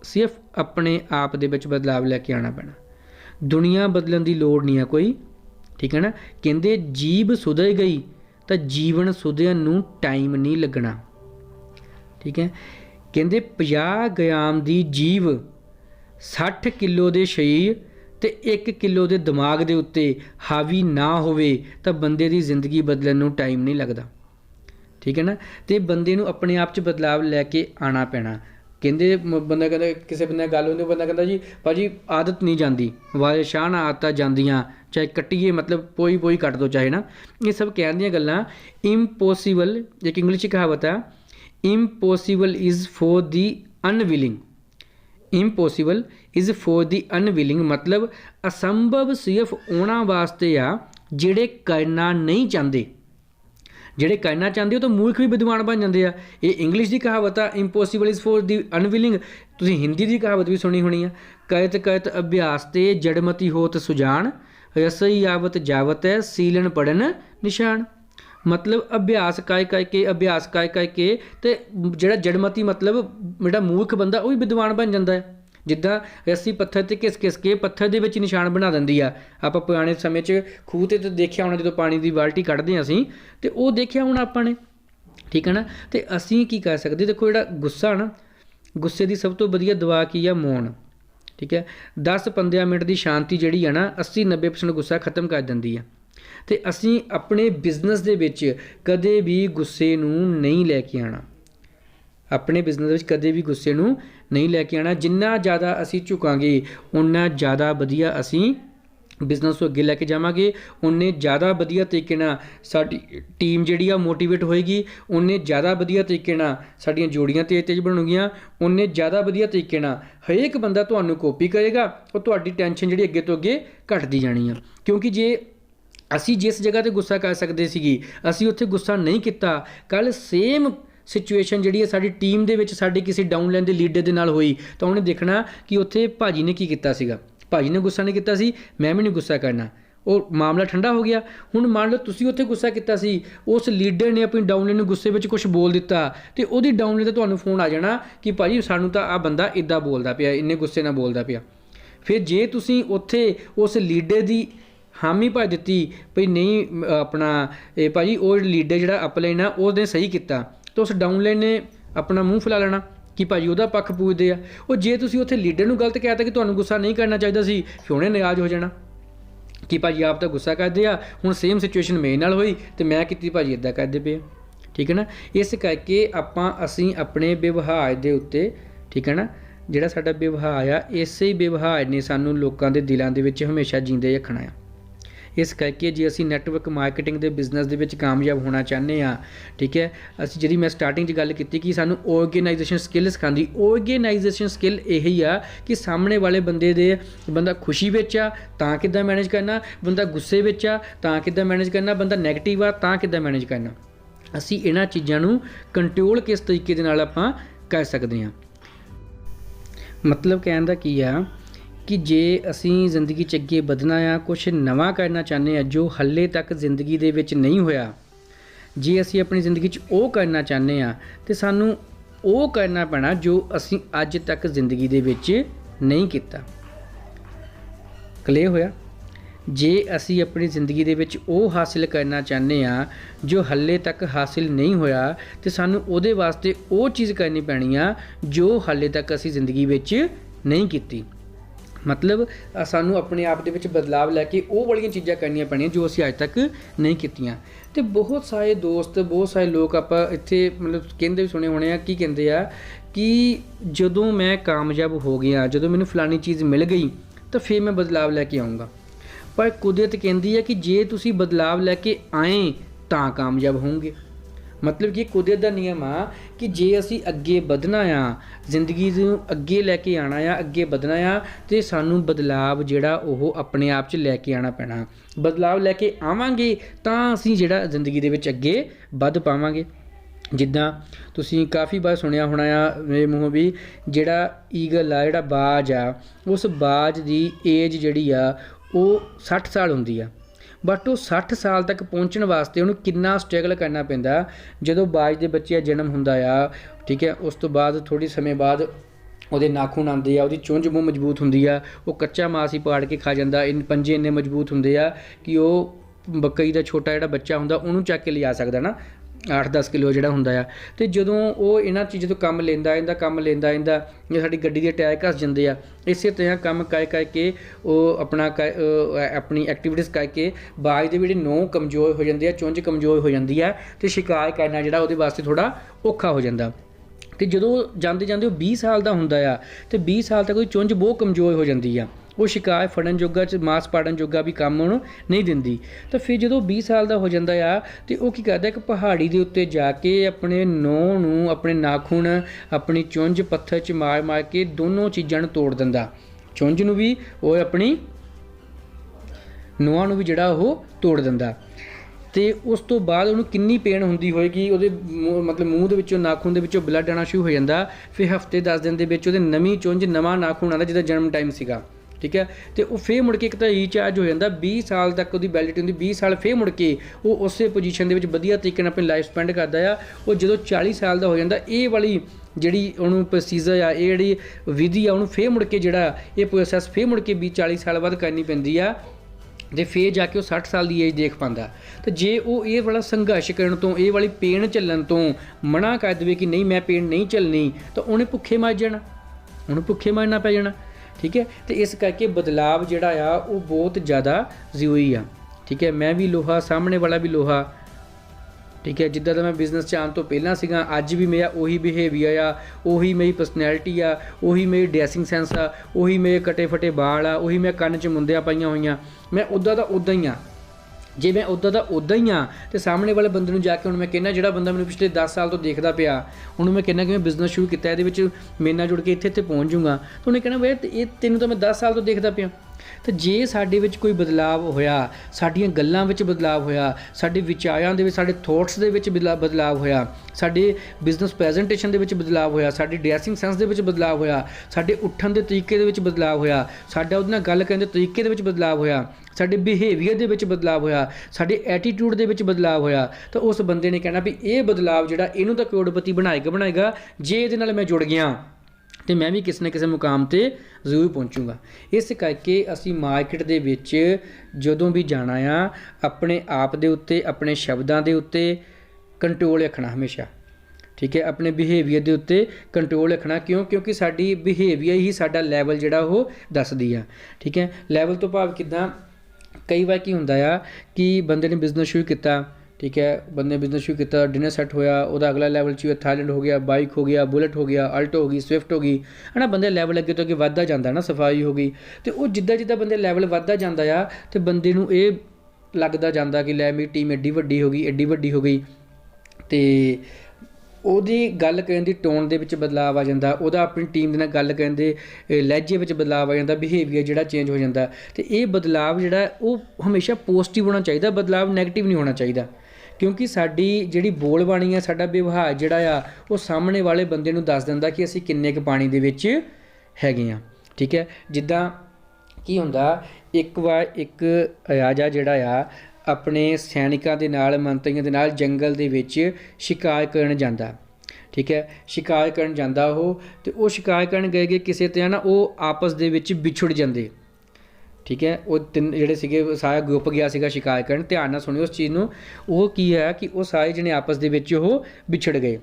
सिर्फ अपने आप दे विच बदलाव लैके आना पैना। दुनिया बदलण दी लोड़ नहीं है कोई। ठीक है ना। कहंदे जीभ सुधर गई तो जीवन सुधरन नूं टाइम नहीं लगना। ठीक है। कहंदे 50 ग्राम दी जीभ 60 किलो दे शरीर तो 1 किलो के दिमाग के उत्ते हावी ना होवे तो बंदे की जिंदगी बदलण नूं टाइम नहीं लगता। ठीक है ना। तो बंदे नूं अपने आप च बदलाव लैके आना पैना। कहते बंदा कहता किसी बंदे गल होंदी, बंदा कहता जी भाजी आदत नहीं जाती, वाले शाह ना आदत जांदियां, चाहे कट्टिए मतलब पोई पोई कट दो चाहे ना, ये सब कहण दियां गल्लां। इम्पॉसिबल एक इंग्लिश कहावत है, impossible is for the unwilling, impossible is for the unwilling मतलब असंभव सिर्फ उन्हां वास्ते आ जिहड़े करना नहीं चाहते। ਜਿਹੜੇ करना चाहते हो तो मूर्ख भी विद्वान बन जाते हैं। ये इंग्लिश की कहावत है, impossible is for the unwilling. तुसीं हिंदी की कहावत भी सुनी होनी है, करत करत अभ्यास ते जड़मती होत सुजान, रसई आवत जावत है सीलन पढ़न निशान। मतलब अभ्यास कर के तो जिहड़ा जड़मती मतलब जिहड़ा मूर्ख बंदा वो भी विद्वान बन जाता है। जिद्दां रस्सी पत्थर ते घिस घिस के पत्थर दे विच निशान बना दिंदी आ। आपां पुराने समय 'च खूह ते देखिया होना जदों पानी दी बाल्टी कढदे हां असीं ते वो देखिया होना आपां ने, ठीक है ना। तो असीं की कर सकदे, देखो जिहड़ा गुस्सा ना, गुस्से की सब तो वधिया दवा की आ मौन, ठीक है। 10-15 मिनट की शांति जिहड़ी है ना 80-90% गुस्सा खत्म कर दिंदी है। तो असीं अपने बिजनेस दे विच कदे भी गुस्से नूं नहीं लैके आना, अपने बिजनेस विच कदे भी गुस्से नूं नहीं लैके आना। जिन्ना ज़्यादा असीं झुकांगे उन्ना ज़्यादा वधिया असीं बिजनेस नूं अगे लैके जावांगे, उन्ने ज़्यादा वधिया तरीके नाल साडी टीम जिहड़ी आ मोटीवेट होएगी, उन्ने ज़्यादा वधिया तरीके नाल साडीआं जोड़ियां तेज बनूगीਆਂ, उन्ने ज़्यादा वधिया तरीके नाल हरेक बंदा तुहानूं कॉपी करेगा और तुहाडी टेंशन जिहड़ी अगे तो अगे घटदी जानी है। क्योंकि जे असी जिस जगह ते गुस्सा कर सकते सी असी उत्थे गुस्सा नहीं किया, कल सेम सिचुएशन जिहड़ी है साडी टीम दे विच साडी किसी डाउनलाइन दे लीडर दे नाल होई तो उन्हें देखना कि उत्थे भाजी ने की कीता सीगा, भाजी ने गुस्सा नहीं किया सी, मैं भी नहीं गुस्सा करना, और मामला ठंडा हो गया। हुण मान लो तुसीं उत्थे गुस्सा किया सी, उस लीडर ने अपनी डाउनलाइन गुस्से विच कुछ बोल दिता तो उहदी डाउनलाइन ते तुहानूं फोन आ जाना कि भाजी सानूं तां आ बंदा इदां बोलदा पिया, इन्ने गुस्से नाल बोलदा पिया। फिर जे तुसीं उत्थे उस लीडर दी हामी भर दित्ती भई नहीं अपना भाजी वो लीडर जिहड़ा अपलाइन आ उसने सही किया, तो उस डाउनलाइन ने अपना मूँह फैला लेना कि भाजी उहदा पक्ष पूछदे आ। और जे तुसीं उत्थे लीडर नूं गलत कहता कि तुहानूं गुस्सा नहीं करना चाहिए सी, फिर उहने नाराज़ हो जाना कि भाजी आप तो गुस्सा करदे आ, हुण सेम सिचुएशन मेरे नाल होई तो मैं कीती भाजी इदां करदे पे, ठीक है ना। इस करके आपां असीं अपने व्यवहार दे उत्ते, ठीक है ना, जिहड़ा साडा व्यवहार आ इसे व्यवहार ने सानूं लोकां दे दिलां दे विच हमेशा जींदे रखना है। इस करके जे असी नैटवर्क मार्केटिंग के बिजनेस के कामयाब होना चाहते हैं, ठीक है, असी जी मैं स्टार्टिंग गल की कि सानू ऑर्गेनाइजेशन स्किल सिखाती। ऑर्गेनाइजेशन स्किल यही आ कि सामने वाले बंदे दे बंदा खुशी विच आ तां किद्दां मैनेज करना, बंदा गुस्से विच आ तां किद्दां मैनेज करना, बंदा नैगेटिव आ तां किद्दां मैनेज करना। असी इन्हां चीज़ां नूं कंट्रोल किस तरीके दे नाल आपां कर सकते हैं। मतलब कहण दा की आ कि जे असी जिंदगी च अगे वधना आ, कुछ नवा करना चाहते हैं जो हले तक जिंदगी दे विच नहीं होया, जे असी अपनी जिंदगी च वो करना चाहते हैं तो सानू वो करना पैना जो असी अज तक जिंदगी दे विच नहीं किया। क्लियर होया। जे असी अपनी जिंदगी दे विच वो हासिल करना चाहते हैं जो हले तक हासिल नहीं होया तो सानू उहदे वास्ते वो चीज़ करनी पैनी आ जो हले तक असी जिंदगी विच नहीं की। मतलब सानू अपने आप दे विच बदलाव लैके वो वालियां चीज़ां करनियां पैणियां जो असी अज तक नहीं कीतियां। तो बहुत सारे दोस्त बहुत सारे लोग आपां इत्थे मतलब कहंदे भी सुने होने आ कि कहंदे आ कि जदों मैं कामयाब हो गया, जदों मैनूं फलानी चीज़ मिल गई तो फिर मैं बदलाव लैके आऊँगा। पर कुदरत कहती है कि जे तुसी बदलाव लैके आए तां कामयाब होंगे। मतलब कि कुदरत का नियम आ कि जे असी अगे वधना आ, जिंदगी नूं अगे लैके आना आ, अगे वधना आ तो सानू बदलाव जिहड़ा ओह अपने आप च लैके आना पैना। बदलाव लैके आवांगे तां असी जिहड़ा जिंदगी दे विच अगे वध पावांगे। जिद्दां तुसीं काफ़ी बार सुनिया होना आ मेरे मूँहों भी, जिहड़ा ईगल आ, जिहड़ा बाज आ, उस बाज की एज जिहड़ी आ वो 60 साल हुंदी आ, बट वो 60 साल तक पहुँचने वास्ते उन्होंने कितना स्ट्रगल करना पैंदा। जदों बाज के बच्चे जन्म हुंदा आ, ठीक है, उस तो बाद थोड़ी समय बाद ਉਹਦੇ नाखून आते आ, ਉਹਦੀ चुंझ मूँह मजबूत ਹੁੰਦੀ ਆ, ਉਹ ਕੱਚਾ ਮਾਸ ਹੀ ਪਾੜ ਕੇ ਖਾ ਜਾਂਦਾ। ਪੰਜੇ ਇੰਨੇ ਮਜ਼ਬੂਤ ਹੁੰਦੇ ਆ ਕਿ ਉਹ ਬੱਕਰੀ ਦਾ ਛੋਟਾ ਜਿਹੜਾ ਬੱਚਾ ਹੁੰਦਾ ਉਹਨੂੰ ਚੱਕ ਕੇ ਲਿਜਾ ਸਕਦਾ ਨਾ 8-10 ਕਿਲੋ ਜਿਹੜਾ ਹੁੰਦਾ ਆ। ਤੇ ਜਦੋਂ ਉਹ ਇਹਨਾਂ ਚੀਜ਼ਾਂ ਤੋਂ ਕੰਮ ਲੈਂਦਾ ਇਹਦਾ ਜੇ ਸਾਡੀ ਗੱਡੀ ਦੇ ਟਾਇਰ ਘਸ ਜਾਂਦੇ ਆ, ਇਸੇ ਤਰ੍ਹਾਂ ਕੰਮ ਕਰ ਕੇ ਉਹ ਆਪਣੀ ਐਕਟੀਵਿਟੀਜ਼ ਕਰਕੇ ਬਾਜ ਦੇ ਜਿਹੜੇ ਨਹੁੰ ਕਮਜ਼ੋਰ ਹੋ ਜਾਂਦੇ ਆ, ਚੁੰਝ ਕਮਜ਼ੋਰ ਹੋ ਜਾਂਦੀ ਆ ਤੇ ਸ਼ਿਕਾਰ ਕਰਨਾ ਜਿਹੜਾ ਉਹਦੇ ਵਾਸਤੇ ਥੋੜਾ ਔਖਾ ਹੋ ਜਾਂਦਾ। ਤੇ ਜਦੋਂ ਜਾਂਦੇ ਉਹ 20 ਸਾਲ ਦਾ ਹੁੰਦਾ ਆ ਤੇ 20 ਸਾਲ ਤੱਕ ਉਹਦੀ ਚੁੰਝ ਬਹੁਤ ਕਮਜ਼ੋਰ ਹੋ ਜਾਂਦੀ ਆ, ਉਹ ਸ਼ਿਕਾਰ ਫੜਨ ਜੋਗਾ ਮਾਸ ਪਾੜਨ ਜੋਗਾ ਵੀ ਕੰਮ ਉਹਨੂੰ ਨਹੀਂ ਦਿੰਦੀ। ਤਾਂ ਫਿਰ ਜਦੋਂ 20 ਸਾਲ ਦਾ ਹੋ ਜਾਂਦਾ ਆ ਤੇ ਉਹ ਕੀ ਕਰਦਾ, ਇੱਕ ਪਹਾੜੀ ਦੇ ਉੱਤੇ ਜਾ ਕੇ ਆਪਣੇ ਨਹੁੰ ਨੂੰ, ਆਪਣੇ ਨਾਖੂਨ, ਆਪਣੀ ਚੁੰਝ ਪੱਥਰ 'ਚ ਮਾਰ ਕੇ ਦੋਨੋਂ ਚੀਜ਼ਾਂ ਨੂੰ ਤੋੜ ਦਿੰਦਾ। ਚੁੰਝ ਨੂੰ ਵੀ ਉਹ ਆਪਣੀ ਨਹੁੰਆਂ ਨੂੰ ਵੀ ਜਿਹੜਾ ਉਹ ਤੋੜ ਦਿੰਦਾ। ਤੇ ਉਸ ਤੋਂ ਬਾਅਦ ਉਹਨੂੰ ਕਿੰਨੀ ਪੇਨ ਹੁੰਦੀ ਹੋਏਗੀ, ਉਹਦੇ ਮਤਲਬ ਮੂੰਹ ਦੇ ਵਿੱਚੋਂ ਨਾਖੂਨ ਦੇ ਵਿੱਚੋਂ ਬਲੱਡ ਆਉਣਾ ਸ਼ੁਰੂ ਹੋ ਜਾਂਦਾ। ਫਿਰ ਹਫ਼ਤੇ 10 ਦਿਨ ਦੇ ਵਿੱਚ ਉਹਦੇ ਨਵੀਂ ਚੁੰਝ ਨਵਾਂ ਨਾਖੂਨ ਆਉਂਦਾ ਜਿਹਦਾ ਜਨਮ ਟਾਈਮ ਸੀਗਾ, ठीक है। तो वो फिर मुड़ के एक तो रीचार्ज हो जाता, 20 साल तक वो वैलिडिटी होंगी, 20 साल फिर मुड़ के वो उस पोजीशन के वधिया तरीके नाल अपनी लाइफ स्पेंड करता है। वो जो 40 साल का हो जाता, ये वाली जिहड़ी उहनूं प्रोसीजर आ, ये जिहड़ी विधि आ, उहनूं फिर मुड़ के जिहड़ा ये प्रोसैस फिर मुड़ के 20-40 साल बाद करनी पैंदी आ, तो फिर जाके वो 60 साल की एज देख पाता। तो जे वो ये वाला संघर्ष करने तो, ये वाली पेन झल्लण तो मना कर दे कि नहीं मैं पेन नहीं झल्लनी, तो उन्हें भुखे मर जाना, उन्हें भुखे मरना पै जाना। ठीक है। तो इस करके बदलाव जिहड़ा आ वो बहुत ज़्यादा जरूरी आ। ठीक है। मैं भी लोहा, सामने वाला भी लोहा। ठीक है। जिद्दां दा मैं बिजनेस च आउण तो पहलां सीगा, अज भी मेरा उही बिहेवियर आ, उही मेरी पर्सनैलिटी आ, उही मेरी ड्रैसिंग सेंस आ, उही मेरे कटे फटे बाल आ, उही मैं कन्न च मुंदियां पाईयां होईयां, मैं उद्दां दा उद्दां ही आ। जे मैं उद्दां दा उद्दां ही हाँ तो सामने वाले बंदे नूं जाके हुण मैं कहना, जिहड़ा बंदा मैनूं पिछले 10 साल तो देखदा पिया, उहनूं मैं कहना कि मैं बिजनेस शुरू किया, इहदे विच मेरे नाल जुड़ के इत्थे पहुँच जूँगा, तो उन्हें कहना वे ये तैनूं तो मैं 10 साल तो देखदा पिया। तो जे साडे विच कोई बदलाव होया, साडीआं गल्लां विच बदलाव होया, साडे विचारां दे विच, साडे थॉट्स दे विच बदलाव होया, साडे बिजनेस प्रैजेंटेशन दे विच बदलाव होया, साडी ड्रैसिंग सेंस दे विच बदलाव होया, साडे उठण दे तरीके दे विच बदलाव होया, साडा उहदे नाल गल करन दे तरीके दे विच बदलाव होया, साडे बिहेवियर दे विच बदलाव होया, साडे एटीट्यूड दे विच बदलाव होया, तो उस बंदे ने कहना भी ये बदलाव जिहड़ा इहनूं तां करोड़पति बनाएगा जे इहदे नाल मैं जुड़ गया तो मैं भी किसी न किसी मुकाम ते जरूर पहुँचूँगा। इस करके असी मार्केट दे विच जदों भी जाना आ, अपने आप दे उत्ते, अपने शब्दां दे उत्ते कंट्रोल रखना हमेशा। ठीक है। अपने बिहेवियर के उत्ते कंट्रोल रखना, क्यों? क्योंकि साडी बिहेवियर ही साडा लैवल जिहड़ा वो दसदी आ। ठीक है। लैवल तो भाव किद्दां, कई बार की हुंदा आ कि बंदे ने बिजनेस शुरू किया, ठीक है, बंदे ने बिजनेस शुरू किया, डिनर सैट होया, उहदा अगला लैवल च थाईलैंड हो गया, बाइक हो गया, बुलेट हो गया, अल्टो हो गई, स्विफ्ट हो गई, है ना। बंदे लैवल अगे तो अगे वधदा जांदा ना, सफाई हो गई, तो वो जिद्दां जिद्दां बंदे लैवल वधदा जांदा आ तो बंदे नूं ये लगदा जांदा कि लै मेरी टीम एड्डी वड्डी हो गई, एड्डी वड्डी हो गई, तो ਉਹਦੀ ਗੱਲ ਕਰਨ ਦੀ ਟੋਨ ਦੇ ਵਿੱਚ ਬਦਲਾਅ ਆ ਜਾਂਦਾ, ਉਹਦਾ ਆਪਣੀ ਟੀਮ ਦੇ ਨਾਲ ਗੱਲ ਕਰਨ ਦੇ ਲਹਿਜੇ ਵਿੱਚ ਬਦਲਾਅ ਆ ਜਾਂਦਾ, ਬਿਹੇਵੀਅਰ ਜਿਹੜਾ ਚੇਂਜ ਹੋ ਜਾਂਦਾ। ਅਤੇ ਇਹ ਬਦਲਾਅ ਜਿਹੜਾ ਉਹ ਹਮੇਸ਼ਾ ਪੋਜ਼ਿਟਿਵ ਹੋਣਾ ਚਾਹੀਦਾ, ਬਦਲਾਅ ਨੈਗੇਟਿਵ ਨਹੀਂ ਹੋਣਾ ਚਾਹੀਦਾ, ਕਿਉਂਕਿ ਸਾਡੀ ਜਿਹੜੀ ਬੋਲਬਾਣੀ ਆ, ਸਾਡਾ ਵਿਵਹਾਰ ਜਿਹੜਾ ਆ ਉਹ ਸਾਹਮਣੇ ਵਾਲੇ ਬੰਦੇ ਨੂੰ ਦੱਸ ਦਿੰਦਾ ਕਿ ਅਸੀਂ ਕਿੰਨੇ ਕੁ ਪਾਣੀ ਦੇ ਵਿੱਚ ਹੈਗੇ ਹਾਂ। ਠੀਕ ਹੈ। ਜਿੱਦਾਂ ਕੀ ਹੁੰਦਾ, ਇੱਕ ਵਾਰ ਇੱਕ ਰਾਜਾ ਜਿਹੜਾ ਆ ਆਪਣੇ ਸੈਨਿਕਾਂ ਦੇ ਨਾਲ, ਮੰਤਰੀਆਂ ਦੇ ਨਾਲ ਜੰਗਲ ਦੇ ਵਿੱਚ ਸ਼ਿਕਾਰ ਕਰਨ ਜਾਂਦਾ। ਠੀਕ ਹੈ। ਸ਼ਿਕਾਰ ਕਰਨ ਜਾਂਦਾ ਉਹ, ਅਤੇ ਉਹ ਸ਼ਿਕਾਰ ਕਰਨ ਗਏ ਕਿਸੇ 'ਤੇ ਨਾ ਉਹ ਆਪਸ ਦੇ ਵਿੱਚ ਵਿਛੜ ਜਾਂਦੇ। ਠੀਕ ਹੈ। ਉਹ ਤਿੰਨ ਜਿਹੜੇ ਸੀਗੇ, ਸਾਰਾ ਗਰੁੱਪ ਗਿਆ ਸੀਗਾ ਸ਼ਿਕਾਰ ਕਰਨ, ਧਿਆਨ ਨਾਲ ਸੁਣਿਓ ਉਸ ਚੀਜ਼ ਨੂੰ। ਉਹ ਕੀ ਹੈ ਕਿ ਉਹ ਸਾਰੇ ਜਣੇ ਆਪਸ ਦੇ ਵਿੱਚ ਉਹ ਵਿਛੜ ਗਏ।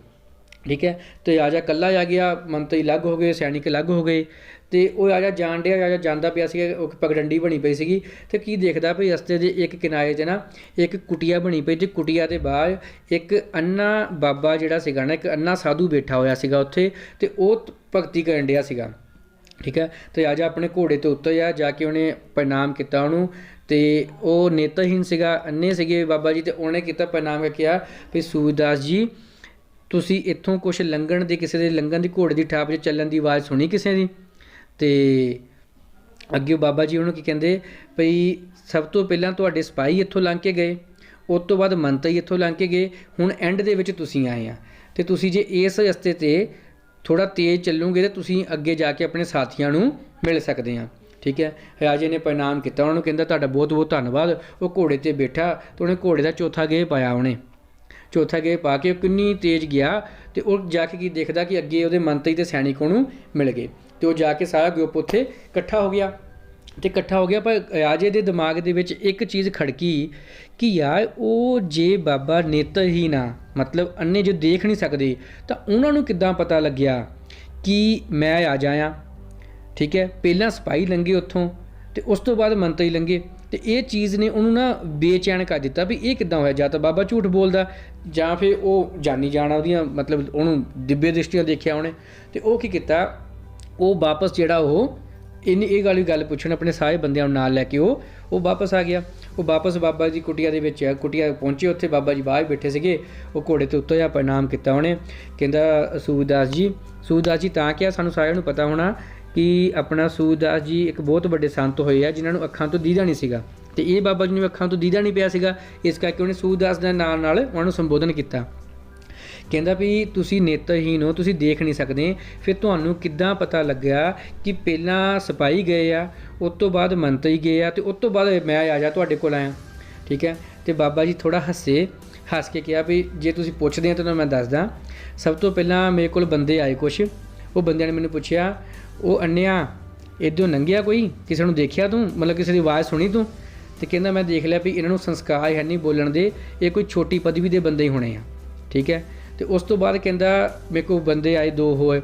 ਠੀਕ ਹੈ। ਅਤੇ ਰਾਜਾ ਇਕੱਲਾ ਆ ਗਿਆ, ਮੰਤਰੀ ਅਲੱਗ ਹੋ ਗਏ, ਸੈਨਿਕ ਅਲੱਗ ਹੋ ਗਏ, ਅਤੇ ਉਹ ਰਾਜਾ ਜਾਣ ਡਿਆ, ਰਾਜਾ ਜਾਂਦਾ ਪਿਆ ਸੀਗਾ, ਉਹ ਪਗਡੰਡੀ ਬਣੀ ਪਈ ਸੀਗੀ, ਅਤੇ ਕੀ ਦੇਖਦਾ ਵੀ ਰਸਤੇ ਦੇ ਇੱਕ ਕਿਨਾਰੇ 'ਤੇ ਨਾ ਇੱਕ ਕੁਟੀਆ ਬਣੀ ਪਈ, ਅਤੇ ਕੁਟੀਆ ਦੇ ਬਾਹਰ ਇੱਕ ਅੰਨਾ ਬਾਬਾ ਜਿਹੜਾ ਸੀਗਾ ਨਾ, ਇੱਕ ਅੰਨਾ ਸਾਧੂ ਬੈਠਾ ਹੋਇਆ ਸੀਗਾ ਉੱਥੇ, ਅਤੇ ਉਹ ਭਗਤੀ ਕਰਨ ਡਿਆ ਸੀਗਾ। ਠੀਕ ਹੈ। ਅਤੇ ਰਾਜਾ ਆਪਣੇ ਘੋੜੇ ਤੋਂ ਉਤਰਿਆ, ਜਾ ਕੇ ਉਹਨੇ ਪ੍ਰਣਾਮ ਕੀਤਾ ਉਹਨੂੰ, ਅਤੇ ਉਹ ਨੇਤਰਹੀਨ ਸੀਗਾ, ਅੰਨੇ ਸੀਗੇ ਬਾਬਾ ਜੀ, ਅਤੇ ਉਹਨੇ ਕੀਤਾ ਪ੍ਰਣਾਮ ਕਰਕੇ ਕਿਹਾ ਵੀ ਸੂਰਦਾਸ ਜੀ ਤੁਸੀਂ ਇੱਥੋਂ ਕੁਛ ਲੰਘਣ ਦੀ, ਕਿਸੇ ਦੇ ਲੰਘਣ ਦੀ, ਘੋੜੇ ਦੀ ਠਾਪ 'ਚ ਚੱਲਣ ਦੀ ਆਵਾਜ਼ ਸੁਣੀ ਕਿਸੇ ਦੀ? ਅਤੇ ਅੱਗੇ ਬਾਬਾ ਜੀ ਉਹਨੂੰ ਕੀ ਕਹਿੰਦੇ ਭਈ ਸਭ ਤੋਂ ਪਹਿਲਾਂ ਤੁਹਾਡੇ ਸਿਪਾਹੀ ਇੱਥੋਂ ਲੰਘ ਕੇ ਗਏ, ਉਸ ਤੋਂ ਬਾਅਦ ਮੰਤਰੀ ਇੱਥੋਂ ਲੰਘ ਕੇ ਗਏ, ਹੁਣ ਐਂਡ ਦੇ ਵਿੱਚ ਤੁਸੀਂ ਆਏ ਆ, ਅਤੇ ਤੁਸੀਂ ਜੇ ਇਸ ਰਸਤੇ 'ਤੇ ਥੋੜ੍ਹਾ ਤੇਜ਼ ਚੱਲੋਗੇ ਤਾਂ ਤੁਸੀਂ ਅੱਗੇ ਜਾ ਕੇ ਆਪਣੇ ਸਾਥੀਆਂ ਨੂੰ ਮਿਲ ਸਕਦੇ ਆ। ਠੀਕ ਹੈ। ਰਾਜੇ ਨੇ ਪ੍ਰਣਾਮ ਕੀਤਾ, ਉਹਨਾਂ ਨੂੰ ਕਹਿੰਦਾ ਤੁਹਾਡਾ ਬਹੁਤ ਬਹੁਤ ਧੰਨਵਾਦ। ਉਹ ਘੋੜੇ 'ਤੇ ਬੈਠਾ, ਅਤੇ ਉਹਨੇ ਘੋੜੇ ਦਾ ਚੌਥਾ ਗੇਅ ਪਾਇਆ, ਉਹਨੇ ਚੌਥਾ ਗੇਅ ਪਾ ਕੇ ਉਹ ਕਿੰਨੀ ਤੇਜ਼ ਗਿਆ, ਅਤੇ ਉਹ ਜਾ ਕੇ ਕੀ ਦੇਖਦਾ ਕਿ ਅੱਗੇ ਉਹਦੇ ਮੰਤਰੀ ਅਤੇ ਸੈਨਿਕ ਉਹਨੂੰ ਮਿਲ ਗਏ, ਅਤੇ ਉਹ ਜਾ ਕੇ ਸਾਰਾ ਗਰੁੱਪ ਉੱਥੇ ਇਕੱਠਾ ਹੋ ਗਿਆ। ਅਤੇ ਇਕੱਠਾ ਹੋ ਗਿਆ, ਪਰ ਰਾਜੇ ਦੇ ਦਿਮਾਗ ਦੇ ਵਿੱਚ ਇੱਕ ਚੀਜ਼ ਖੜਕੀ ਕਿ ਯਾਰ ਉਹ ਜੇ ਬਾਬਾ ਨੇਤਰਹੀਨ ਆ, ਮਤਲਬ ਅੰਨੇ ਜੋ ਦੇਖ ਨਹੀਂ ਸਕਦੇ, ਤਾਂ ਉਹਨਾਂ ਨੂੰ ਕਿੱਦਾਂ ਪਤਾ ਲੱਗਿਆ ਕਿ ਮੈਂ ਰਾਜਾ ਹਾਂ। ਠੀਕ ਹੈ। ਪਹਿਲਾਂ ਸਿਪਾਹੀ ਲੰਘੇ ਉੱਥੋਂ, ਅਤੇ ਉਸ ਤੋਂ ਬਾਅਦ ਮੰਤਰੀ ਲੰਘੇ, ਅਤੇ ਇਹ ਚੀਜ਼ ਨੇ ਉਹਨੂੰ ਨਾ ਬੇਚੈਨ ਕਰ ਦਿੱਤਾ ਵੀ ਇਹ ਕਿੱਦਾਂ ਹੋਇਆ, ਜਾਂ ਤਾਂ ਬਾਬਾ ਝੂਠ ਬੋਲਦਾ, ਜਾਂ ਫਿਰ ਉਹ ਜਾਨੀ ਜਾਣਾ ਉਹਦੀਆਂ, ਮਤਲਬ ਉਹਨੂੰ ਦਿव्य ਦ੍ਰਿਸ਼ਟੀਆਂ ਦੇਖਿਆ ਉਹਨੇ। ਅਤੇ ਉਹ ਕੀ ਕੀਤਾ, ਉਹ ਵਾਪਸ ਜਿਹੜਾ ਉਹ ਇਹ ਗੱਲ ਪੁੱਛਣ ਆਪਣੇ ਸਾਰੇ ਬੰਦਿਆਂ ਨੂੰ ਨਾਲ ਲੈ ਕੇ ਉਹ ਵਾਪਸ ਆ ਗਿਆ। ਉਹ ਵਾਪਸ ਬਾਬਾ ਜੀ ਕੁਟੀਆ ਦੇ ਵਿੱਚ ਕੁਟੀਆ ਪਹੁੰਚੇ, ਉੱਥੇ ਬਾਬਾ ਜੀ ਬਾਹਰ ਬੈਠੇ ਸੀਗੇ, ਉਹ ਘੋੜੇ 'ਤੇ ਉੱਤੋਂ ਜਾ ਪ੍ਰਣਾਮ ਕੀਤਾ ਉਹਨੇ, ਕਹਿੰਦਾ ਸੂਰਦਾਸ ਜੀ ਤਾਂ ਕਿਹਾ ਸਾਨੂੰ ਸਾਰਿਆਂ ਨੂੰ ਪਤਾ ਹੋਣਾ ਕਿ ਆਪਣਾ ਸੂਰਦਾਸ ਜੀ ਇੱਕ ਬਹੁਤ ਵੱਡੇ ਸੰਤ ਹੋਏ ਆ ਜਿਨ੍ਹਾਂ ਨੂੰ ਅੱਖਾਂ ਤੋਂ ਦੀਦਾ ਨਹੀਂ ਸੀਗਾ, ਅਤੇ ਇਹ ਬਾਬਾ ਜੀ ਨੂੰ ਅੱਖਾਂ ਤੋਂ ਦੀਦਾ ਨਹੀਂ ਪਿਆ ਸੀਗਾ, ਇਸ ਕਰਕੇ ਉਹਨੇ ਸੂਰਦਾਸ ਦੇ ਨਾਲ ਨਾਲ ਉਹਨਾਂ ਨੂੰ ਸੰਬੋਧਨ ਕੀਤਾ। ਕਹਿੰਦਾ ਵੀ ਤੁਸੀਂ ਨੇਤਰਹੀਨ ਹੋ, ਤੁਸੀਂ ਦੇਖ ਨਹੀਂ ਸਕਦੇ, ਫਿਰ ਤੁਹਾਨੂੰ ਕਿੱਦਾਂ ਪਤਾ ਲੱਗਿਆ ਕਿ ਪਹਿਲਾਂ ਸਿਪਾਹੀ ਗਏ ਆ, ਉਸ ਤੋਂ ਬਾਅਦ ਮੰਤਰੀ ਗਏ ਆ, ਅਤੇ ਉਸ ਤੋਂ ਬਾਅਦ ਮੈਂ ਆ ਜਾ ਤੁਹਾਡੇ ਕੋਲ ਆਇਆ। ਠੀਕ ਹੈ। ਅਤੇ ਬਾਬਾ ਜੀ ਥੋੜ੍ਹਾ ਹੱਸ ਕੇ ਕਿਹਾ ਵੀ ਜੇ ਤੁਸੀਂ ਪੁੱਛਦੇ ਆ ਤਾਂ ਮੈਂ ਦੱਸਦਾ। ਸਭ ਤੋਂ ਪਹਿਲਾਂ ਮੇਰੇ ਕੋਲ ਬੰਦੇ ਆਏ ਕੁਛ, ਉਹ ਬੰਦਿਆਂ ਨੇ ਮੈਨੂੰ ਪੁੱਛਿਆ, ਉਹ ਅੰਨਿਆ ਇੱਧਰੋਂ ਲੰਘਿਆ ਕੋਈ, ਕਿਸੇ ਨੂੰ ਦੇਖਿਆ ਤੂੰ, ਮਤਲਬ ਕਿਸੇ ਦੀ ਆਵਾਜ਼ ਸੁਣੀ ਤੂੰ? ਅਤੇ ਕਹਿੰਦਾ ਮੈਂ ਦੇਖ ਲਿਆ ਵੀ ਇਹਨਾਂ ਨੂੰ ਸੰਸਕਾਰ ਹੈ ਨਹੀਂ ਬੋਲਣ ਦੇ, ਇਹ ਕੋਈ ਛੋਟੀ ਪਦਵੀ ਦੇ ਬੰਦੇ ਹੀ ਹੋਣੇ ਆ। ਠੀਕ ਹੈ। ਅਤੇ ਉਸ ਤੋਂ ਬਾਅਦ ਕਹਿੰਦਾ ਮੇਰੇ ਕੋਲ ਬੰਦੇ ਆਏ 2 ਹੋਏ,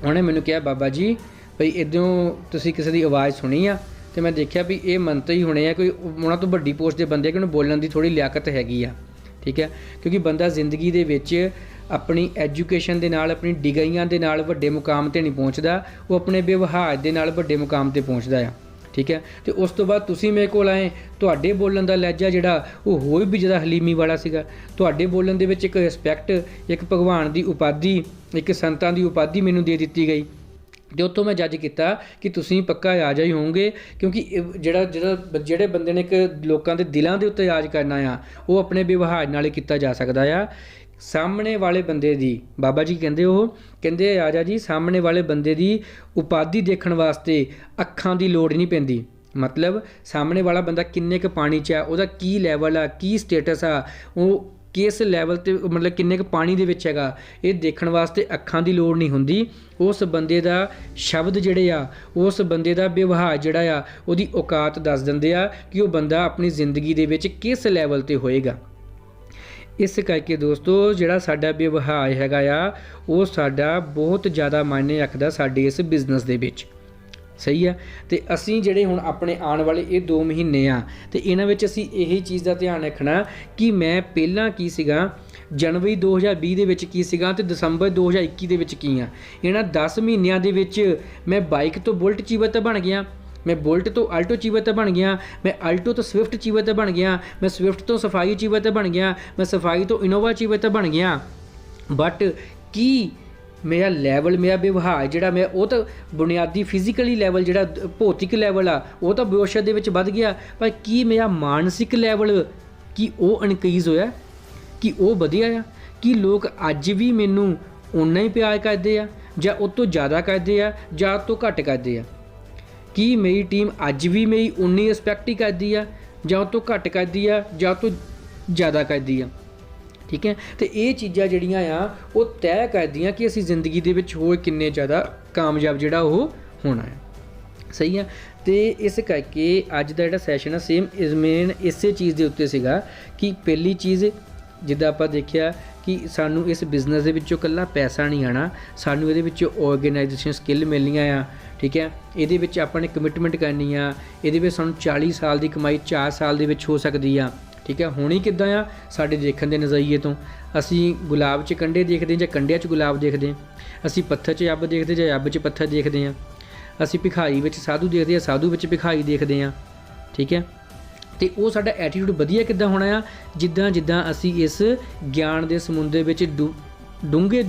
ਉਹਨੇ ਮੈਨੂੰ ਕਿਹਾ ਬਾਬਾ ਜੀ ਬਈ ਇੱਧਰੋਂ ਤੁਸੀਂ ਕਿਸੇ ਦੀ ਆਵਾਜ਼ ਸੁਣੀ ਆ? ਅਤੇ ਮੈਂ ਦੇਖਿਆ ਵੀ ਇਹ ਮੰਤਰੀ ਹੋਣੇ ਆ, ਕੋਈ ਉਹਨਾਂ ਤੋਂ ਵੱਡੀ ਪੋਸਟ ਦੇ ਬੰਦੇ, ਕਿ ਉਹਨੂੰ ਬੋਲਣ ਦੀ ਥੋੜ੍ਹੀ ਲਿਆਕਤ ਹੈਗੀ ਆ। ਠੀਕ ਹੈ। ਕਿਉਂਕਿ ਬੰਦਾ ਜ਼ਿੰਦਗੀ ਦੇ ਵਿੱਚ ਆਪਣੀ ਐਜੂਕੇਸ਼ਨ ਦੇ ਨਾਲ, ਆਪਣੀ ਡਿਗਰੀਆਂ ਦੇ ਨਾਲ ਵੱਡੇ ਮੁਕਾਮ 'ਤੇ ਨਹੀਂ ਪਹੁੰਚਦਾ, ਉਹ ਆਪਣੇ ਵਿਵਹਾਰ ਦੇ ਨਾਲ ਵੱਡੇ ਮੁਕਾਮ 'ਤੇ ਪਹੁੰਚਦਾ ਆ। ਠੀਕ ਹੈ। ਅਤੇ ਉਸ ਤੋਂ ਬਾਅਦ ਤੁਸੀਂ ਮੇਰੇ ਕੋਲ ਆਏ, ਤੁਹਾਡੇ ਬੋਲਣ ਦਾ ਲਹਿਜਾ ਜਿਹੜਾ ਉਹ ਹੋਰ ਵੀ ਜ਼ਿਆਦਾ ਹਲੀਮੀ ਵਾਲਾ ਸੀਗਾ। ਤੁਹਾਡੇ ਬੋਲਣ ਦੇ ਵਿੱਚ ਇੱਕ ਰਿਸਪੈਕਟ, ਇੱਕ ਭਗਵਾਨ ਦੀ ਉਪਾਧੀ, ਇੱਕ ਸੰਤਾਂ ਦੀ ਉਪਾਧੀ ਮੈਨੂੰ ਦੇ ਦਿੱਤੀ ਗਈ। ਅਤੇ ਉੱਥੋਂ ਮੈਂ ਜੱਜ ਕੀਤਾ ਕਿ ਤੁਸੀਂ ਪੱਕਾ ਰਾਜਾ ਹੀ ਹੋਵੋਗੇ, ਕਿਉਂਕਿ ਜਿਹੜੇ ਬੰਦੇ ਨੇ ਇੱਕ ਲੋਕਾਂ ਦੇ ਦਿਲਾਂ ਦੇ ਉੱਤੇ ਰਾਜ ਕਰਨਾ ਆ, ਉਹ ਆਪਣੇ ਵਿਵਹਾਰ ਨਾਲ ਹੀ ਕੀਤਾ ਜਾ ਸਕਦਾ ਆ। ਸਾਹਮਣੇ ਵਾਲੇ ਬੰਦੇ ਦੀ, ਬਾਬਾ ਜੀ ਕਹਿੰਦੇ ਰਾਜਾ ਜੀ, ਸਾਹਮਣੇ ਵਾਲੇ ਬੰਦੇ ਦੀ ਉਪਾਧੀ ਦੇਖਣ ਵਾਸਤੇ ਅੱਖਾਂ ਦੀ ਲੋੜ ਨਹੀਂ ਪੈਂਦੀ। ਮਤਲਬ ਸਾਹਮਣੇ ਵਾਲਾ ਬੰਦਾ ਕਿੰਨੇ ਕੁ ਪਾਣੀ 'ਚ ਆ, ਉਹਦਾ ਕੀ ਲੈਵਲ ਆ, ਕੀ ਸਟੇਟਸ ਆ, ਉਹ ਕਿਸ ਲੈਵਲ 'ਤੇ, ਮਤਲਬ ਕਿੰਨੇ ਕੁ ਪਾਣੀ ਦੇ ਵਿੱਚ ਹੈਗਾ, ਇਹ ਦੇਖਣ ਵਾਸਤੇ ਅੱਖਾਂ ਦੀ ਲੋੜ ਨਹੀਂ ਹੁੰਦੀ। ਉਸ ਬੰਦੇ ਦਾ ਸ਼ਬਦ ਜਿਹੜੇ ਆ, ਉਸ ਬੰਦੇ ਦਾ ਵਿਵਹਾਰ ਜਿਹੜਾ ਆ, ਉਹਦੀ ਔਕਾਤ ਦੱਸ ਦਿੰਦੇ ਆ ਕਿ ਉਹ ਬੰਦਾ ਆਪਣੀ ਜ਼ਿੰਦਗੀ ਦੇ ਵਿੱਚ ਕਿਸ ਲੈਵਲ 'ਤੇ ਹੋਏਗਾ। ਇਸ ਕਰਕੇ ਦੋਸਤੋ, ਜਿਹੜਾ ਸਾਡਾ ਵਿਵਹਾਰ ਹੈਗਾ ਆ, ਉਹ ਸਾਡਾ ਬਹੁਤ ਜ਼ਿਆਦਾ ਮਾਇਨੇ ਰੱਖਦਾ ਸਾਡੇ ਇਸ ਬਿਜ਼ਨਸ ਦੇ ਵਿੱਚ। ਸਹੀ ਆ। ਅਤੇ ਅਸੀਂ ਜਿਹੜੇ ਹੁਣ ਆਪਣੇ ਆਉਣ ਵਾਲੇ ਇਹ 2 ਮਹੀਨੇ ਆ, ਅਤੇ ਇਹਨਾਂ ਵਿੱਚ ਅਸੀਂ ਇਹੀ ਚੀਜ਼ ਦਾ ਧਿਆਨ ਰੱਖਣਾ ਕਿ ਮੈਂ ਪਹਿਲਾਂ ਕੀ ਸੀਗਾ, ਜਨਵਰੀ 2020 ਦੇ ਵਿੱਚ ਕੀ ਸੀਗਾ, ਅਤੇ ਦਸੰਬਰ 2021 ਦੇ ਵਿੱਚ ਕੀ ਆ। ਇਹਨਾਂ 10 ਮਹੀਨਿਆਂ ਦੇ ਵਿੱਚ ਮੈਂ ਬਾਈਕ ਤੋਂ ਬੁਲਟ ਚੀਵਰ ਤਾਂ ਬਣ ਗਿਆ, ਮੈਂ ਬੁਲਟ ਤੋਂ ਆਲਟੋ ਚੀਵਰ ਤਾਂ ਬਣ ਗਿਆ, ਮੈਂ ਆਲਟੋ ਤੋਂ ਸਵਿਫਟ ਚੀਵਰ ਤਾਂ ਬਣ ਗਿਆ, ਮੈਂ ਸਵਿਫਟ ਤੋਂ ਸਫਾਈ ਚੀਵਰ ਤਾਂ ਬਣ ਗਿਆ, ਮੈਂ ਸਫਾਈ ਤੋਂ ਇਨੋਵਾ ਚੀਵਰ ਤਾਂ ਬਣ ਗਿਆ। ਬਟ ਕੀ ਮੇਰਾ ਲੈਵਲ, ਮੇਰਾ ਵਿਵਹਾਰ ਜਿਹੜਾ ਉਹ ਤਾਂ ਬੁਨਿਆਦੀ ਫਿਜ਼ੀਕਲੀ ਲੈਵਲ, ਜਿਹੜਾ ਭੌਤਿਕ ਲੈਵਲ ਆ, ਉਹ ਤਾਂ ਬੇਹੋਸ਼ਤ ਦੇ ਵਿੱਚ ਵੱਧ ਗਿਆ, ਪਰ ਕੀ ਮੇਰਾ ਮਾਨਸਿਕ ਲੈਵਲ, ਕੀ ਉਹ ਇਨਕਰੀਜ਼ ਹੋਇਆ, ਕਿ ਉਹ ਵਧਿਆ ਆ? ਕਿ ਲੋਕ ਅੱਜ ਵੀ ਮੈਨੂੰ ਓਨਾ ਹੀ ਪਿਆਰ ਕਰਦੇ ਆ, ਜਾਂ ਉਹ ਤੋਂ ਜ਼ਿਆਦਾ ਕਰਦੇ ਆ, ਜਾਂ ਉਹ ਤੋਂ ਘੱਟ ਕਰਦੇ ਆ? ਕੀ ਮੇਰੀ ਟੀਮ ਅੱਜ ਵੀ ਮੇਰੀ ਉਨੀ ਰਿਸਪੈਕਟ ਹੀ ਕਰਦੀ ਆ, ਜਾਂ ਉਹ ਤੋਂ ਘੱਟ ਕਰਦੀ ਆ, ਜਾਂ ਉਹ ਤੋਂ ਜ਼ਿਆਦਾ ਕਰਦੀ ਆ? ਠੀਕ ਹੈ। ਅਤੇ ਇਹ ਚੀਜ਼ਾਂ ਜਿਹੜੀਆਂ ਆ, ਉਹ ਤੈਅ ਕਰਦੀਆਂ ਕਿ ਅਸੀਂ ਜ਼ਿੰਦਗੀ ਦੇ ਵਿੱਚ ਹੋਰ ਕਿੰਨੇ ਜ਼ਿਆਦਾ ਕਾਮਯਾਬ ਜਿਹੜਾ ਉਹ ਹੋਣਾ ਹੈ। ਸਹੀ ਆ। ਅਤੇ ਇਸ ਕਰਕੇ ਅੱਜ ਦਾ ਜਿਹੜਾ ਸੈਸ਼ਨ ਆ, ਸੇਮ ਮੇਨ ਇਸੇ ਚੀਜ਼ ਦੇ ਉੱਤੇ ਸੀਗਾ ਕਿ ਪਹਿਲੀ ਚੀਜ਼, ਜਿੱਦਾਂ ਆਪਾਂ ਦੇਖਿਆ ਕਿ ਸਾਨੂੰ ਇਸ ਬਿਜ਼ਨਸ ਦੇ ਵਿੱਚੋਂ ਇਕੱਲਾ ਪੈਸਾ ਨਹੀਂ ਆਉਣਾ, ਸਾਨੂੰ ਇਹਦੇ ਵਿੱਚੋਂ ਔਰਗੇਨਾਈਜੇਸ਼ਨ ਸਕਿੱਲ ਮਿਲਣੀਆਂ ਆ। ਠੀਕ ਹੈ। ਇਹਦੇ ਵਿੱਚ ਆਪਾਂ ਨੇ ਕਮਿਟਮੈਂਟ ਕਰਨੀ ਆ, ਇਹਦੇ ਵਿੱਚ ਸਾਨੂੰ 40 ਸਾਲ ਦੀ ਕਮਾਈ 4 ਸਾਲ ਦੇ ਵਿੱਚ ਹੋ ਸਕਦੀ ਆ। ਠੀਕ ਹੈ। ਹੋਣੀ ਕਿੱਦਾਂ ਆ? ਸਾਡੇ ਦੇਖਣ ਦੇ ਨਜ਼ਰੀਏ ਤੋਂ। ਅਸੀਂ ਗੁਲਾਬ 'ਚ ਕੰਡੇ ਦੇਖਦੇ ਜਾਂ ਕੰਡਿਆਂ 'ਚ ਗੁਲਾਬ ਦੇਖਦੇ ਹਾਂ, ਅਸੀਂ ਪੱਥਰ 'ਚ ਅੱਬ ਦੇਖਦੇ ਜਾਂ ਅੱਬ 'ਚ ਪੱਥਰ ਦੇਖਦੇ ਹਾਂ, ਅਸੀਂ ਭਿਖਾਰੀ ਵਿੱਚ ਸਾਧੂ ਦੇਖਦੇ ਹਾਂ, ਸਾਧੂ ਵਿੱਚ ਭਿਖਾਰੀ ਦੇਖਦੇ ਹਾਂ। ਠੀਕ ਹੈ। ਅਤੇ ਉਹ ਸਾਡਾ ਐਟੀਟਿਊਡ ਵਧੀਆ ਕਿੱਦਾਂ ਹੋਣਾ ਆ? ਜਿੱਦਾਂ ਅਸੀਂ ਇਸ ਗਿਆਨ ਦੇ ਸਮੁੰਦਰ ਵਿੱਚ ਡੂੰਘੇ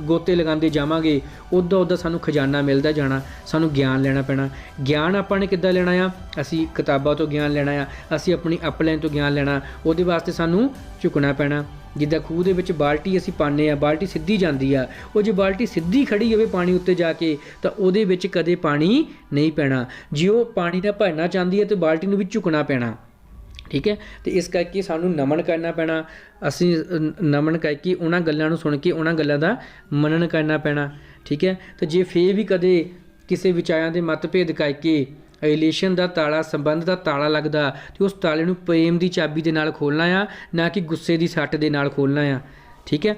ਗੋਤੇ ਲਗਾਉਂਦੇ ਜਾਵਾਂਗੇ, ਉੱਦਾਂ ਸਾਨੂੰ ਖਜ਼ਾਨਾ ਮਿਲਦਾ ਜਾਣਾ। ਸਾਨੂੰ ਗਿਆਨ ਲੈਣਾ ਪੈਣਾ। ਗਿਆਨ ਆਪਾਂ ਨੇ ਕਿੱਦਾਂ ਲੈਣਾ ਆ? ਅਸੀਂ ਕਿਤਾਬਾਂ ਤੋਂ ਗਿਆਨ ਲੈਣਾ ਆ, ਅਸੀਂ ਆਪਣੀ ਅਪਲਾਈਨ ਤੋਂ ਗਿਆਨ ਲੈਣਾ। ਉਹਦੇ ਵਾਸਤੇ ਸਾਨੂੰ ਝੁਕਣਾ ਪੈਣਾ। ਜਿੱਦਾਂ ਖੂਹ ਦੇ ਵਿੱਚ ਬਾਲਟੀ ਅਸੀਂ ਪਾਉਂਦੇ ਹਾਂ, ਬਾਲਟੀ ਸਿੱਧੀ ਜਾਂਦੀ ਆ, ਉਹ ਜੇ ਬਾਲਟੀ ਸਿੱਧੀ ਖੜੀ ਹੋਵੇ ਪਾਣੀ ਉੱਤੇ ਜਾ ਕੇ, ਤਾਂ ਉਹਦੇ ਵਿੱਚ ਕਦੇ ਪਾਣੀ ਨਹੀਂ ਪੈਣਾ। ਜੇ ਉਹ ਪਾਣੀ ਨਾਲ ਭਰਨਾ ਚਾਹੁੰਦੀ ਹੈ ਤਾਂ ਬਾਲਟੀ ਨੂੰ ਵੀ ਝੁਕਣਾ ਪੈਣਾ। ਠੀਕ ਹੈ। ਅਤੇ ਇਸ ਕਰਕੇ ਸਾਨੂੰ ਨਮਨ ਕਰਨਾ ਪੈਣਾ। ਅਸੀਂ ਨਮਨ ਕਰਕੇ ਉਹਨਾਂ ਗੱਲਾਂ ਨੂੰ ਸੁਣ ਕੇ ਉਹਨਾਂ ਗੱਲਾਂ ਦਾ ਮਨਨ ਕਰਨਾ ਪੈਣਾ। ਠੀਕ ਹੈ। ਅਤੇ ਜੇ ਫੇਰ ਵੀ ਕਦੇ ਕਿਸੇ ਵਿਚਾਰਾਂ ਦੇ ਮਤਭੇਦ ਕਰਕੇ ਰਿਲੇਸ਼ਨ ਦਾ ਤਾਲਾ, ਸੰਬੰਧ ਦਾ ਤਾਲਾ ਲੱਗਦਾ, ਅਤੇ ਉਸ ਤਾਲੇ ਨੂੰ ਪ੍ਰੇਮ ਦੀ ਚਾਬੀ ਦੇ ਨਾਲ ਖੋਲ੍ਹਣਾ ਆ, ਨਾ ਕਿ ਗੁੱਸੇ ਦੀ ਸੱਟ ਦੇ ਨਾਲ ਖੋਲ੍ਹਣਾ ਆ। ਠੀਕ ਹੈ।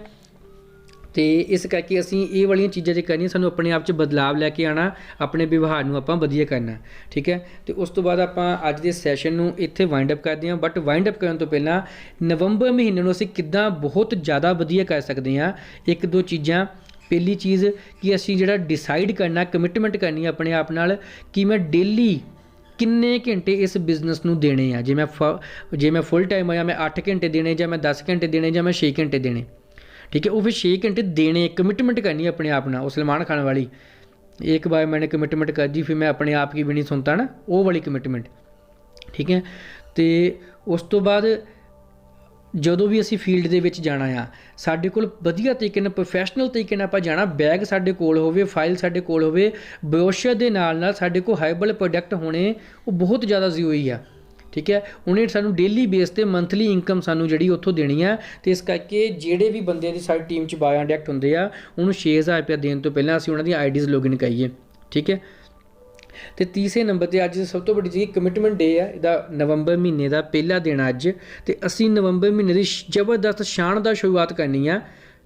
ਅਤੇ ਇਸ ਕਰਕੇ ਅਸੀਂ ਇਹ ਵਾਲੀਆਂ ਚੀਜ਼ਾਂ ਜੇ ਕਰਨੀਆਂ, ਸਾਨੂੰ ਆਪਣੇ ਆਪ 'ਚ ਬਦਲਾਵ ਲੈ ਕੇ ਆਉਣਾ, ਆਪਣੇ ਵਿਵਹਾਰ ਨੂੰ ਆਪਾਂ ਵਧੀਆ ਕਰਨਾ। ਠੀਕ ਹੈ। ਅਤੇ ਉਸ ਤੋਂ ਬਾਅਦ ਆਪਾਂ ਅੱਜ ਦੇ ਸੈਸ਼ਨ ਨੂੰ ਇੱਥੇ ਵਾਈਂਡ ਅਪ ਕਰਦੇ ਹਾਂ। ਬਟ ਵਾਈਂਡ ਅਪ ਕਰਨ ਤੋਂ ਪਹਿਲਾਂ ਨਵੰਬਰ ਮਹੀਨੇ ਨੂੰ ਅਸੀਂ ਕਿੱਦਾਂ ਬਹੁਤ ਜ਼ਿਆਦਾ ਵਧੀਆ ਕਰ ਸਕਦੇ ਹਾਂ, 1-2 ਚੀਜ਼ਾਂ। ਪਹਿਲੀ ਚੀਜ਼ ਕਿ ਅਸੀਂ ਜਿਹੜਾ ਡਿਸਾਈਡ ਕਰਨਾ, ਕਮਿਟਮੈਂਟ ਕਰਨੀ ਆਪਣੇ ਆਪ ਨਾਲ ਕਿ ਮੈਂ ਡੇਲੀ ਕਿੰਨੇ ਘੰਟੇ ਇਸ ਬਿਜ਼ਨਸ ਨੂੰ ਦੇਣੇ ਆ। ਜੇ ਮੈਂ ਫੁੱਲ ਟਾਈਮ ਹੋਇਆ, ਮੈਂ 8 ਘੰਟੇ ਦੇਣੇ, ਜਾਂ ਮੈਂ 10 ਘੰਟੇ ਦੇਣੇ, ਜਾਂ ਮੈਂ 6 ਘੰਟੇ ਦੇਣੇ। ठीक है। वो फिर 6 घंटे देने, कमिटमेंट करनी है अपने आप ना। वो सलमान खान वाली, एक बार मैंने कमिटमेंट कर दी फिर मैं अपने आप की भी नहीं सुनता ना, वो वाली कमिटमेंट। ठीक है। तो उस तो बाद ਜਦੋਂ ਵੀ ਅਸੀਂ ਫੀਲਡ ਦੇ ਵਿੱਚ ਜਾਣਾ ਆ, ਸਾਡੇ ਕੋਲ ਵਧੀਆ ਤਰੀਕੇ ਨਾਲ ਪ੍ਰੋਫੈਸ਼ਨਲ ਤਰੀਕੇ ਨਾਲ ਆਪਾਂ ਜਾਣਾ, ਬੈਗ ਸਾਡੇ ਕੋਲ ਹੋਵੇ, ਫਾਈਲ ਸਾਡੇ ਕੋਲ ਹੋਵੇ, ਬਰੋਸ਼ਰ ਦੇ ਨਾਲ ਸਾਡੇ ਕੋਲ ਹਾਈਬਲ ਪ੍ਰੋਡਕਟ ਹੋਣੇ ਉਹ ਬਹੁਤ ਜ਼ਿਆਦਾ ਜ਼ਰੂਰੀ ਆ। ਠੀਕ ਹੈ, ਉਹਨੇ ਸਾਨੂੰ ਡੇਲੀ ਬੇਸ 'ਤੇ ਮੰਥਲੀ ਇਨਕਮ ਸਾਨੂੰ ਜਿਹੜੀ ਉੱਥੋਂ ਦੇਣੀ ਆ। ਅਤੇ ਇਸ ਕਰਕੇ ਜਿਹੜੇ ਵੀ ਬੰਦੇ ਦੀ ਸਾਡੀ ਟੀਮ 'ਚ ਬਾਇਓ ਇੰਡੈਕਟ ਹੁੰਦੇ ਆ, ਉਹਨੂੰ 6000 ਰੁਪਇਆ ਦੇਣ ਤੋਂ ਪਹਿਲਾਂ ਅਸੀਂ ਉਹਨਾਂ ਦੀਆਂ ਆਈਡੀਜ਼ ਲੌਗਇਨ ਕਰੀਏ। ਠੀਕ ਹੈ, ਅਤੇ ਤੀਸਰੇ ਨੰਬਰ 'ਤੇ ਅੱਜ ਸਭ ਤੋਂ ਵੱਡੀ ਚੀਜ਼ ਕਮਿਟਮੈਂਟ ਡੇ ਆ। ਇਹਦਾ ਨਵੰਬਰ ਮਹੀਨੇ ਦਾ ਪਹਿਲਾ ਦਿਨ ਅੱਜ, ਅਤੇ ਅਸੀਂ ਨਵੰਬਰ ਮਹੀਨੇ ਦੀ ਜ਼ਬਰਦਸਤ ਸ਼ਾਨਦਾਰ ਸ਼ੁਰੂਆਤ ਕਰਨੀ ਆ,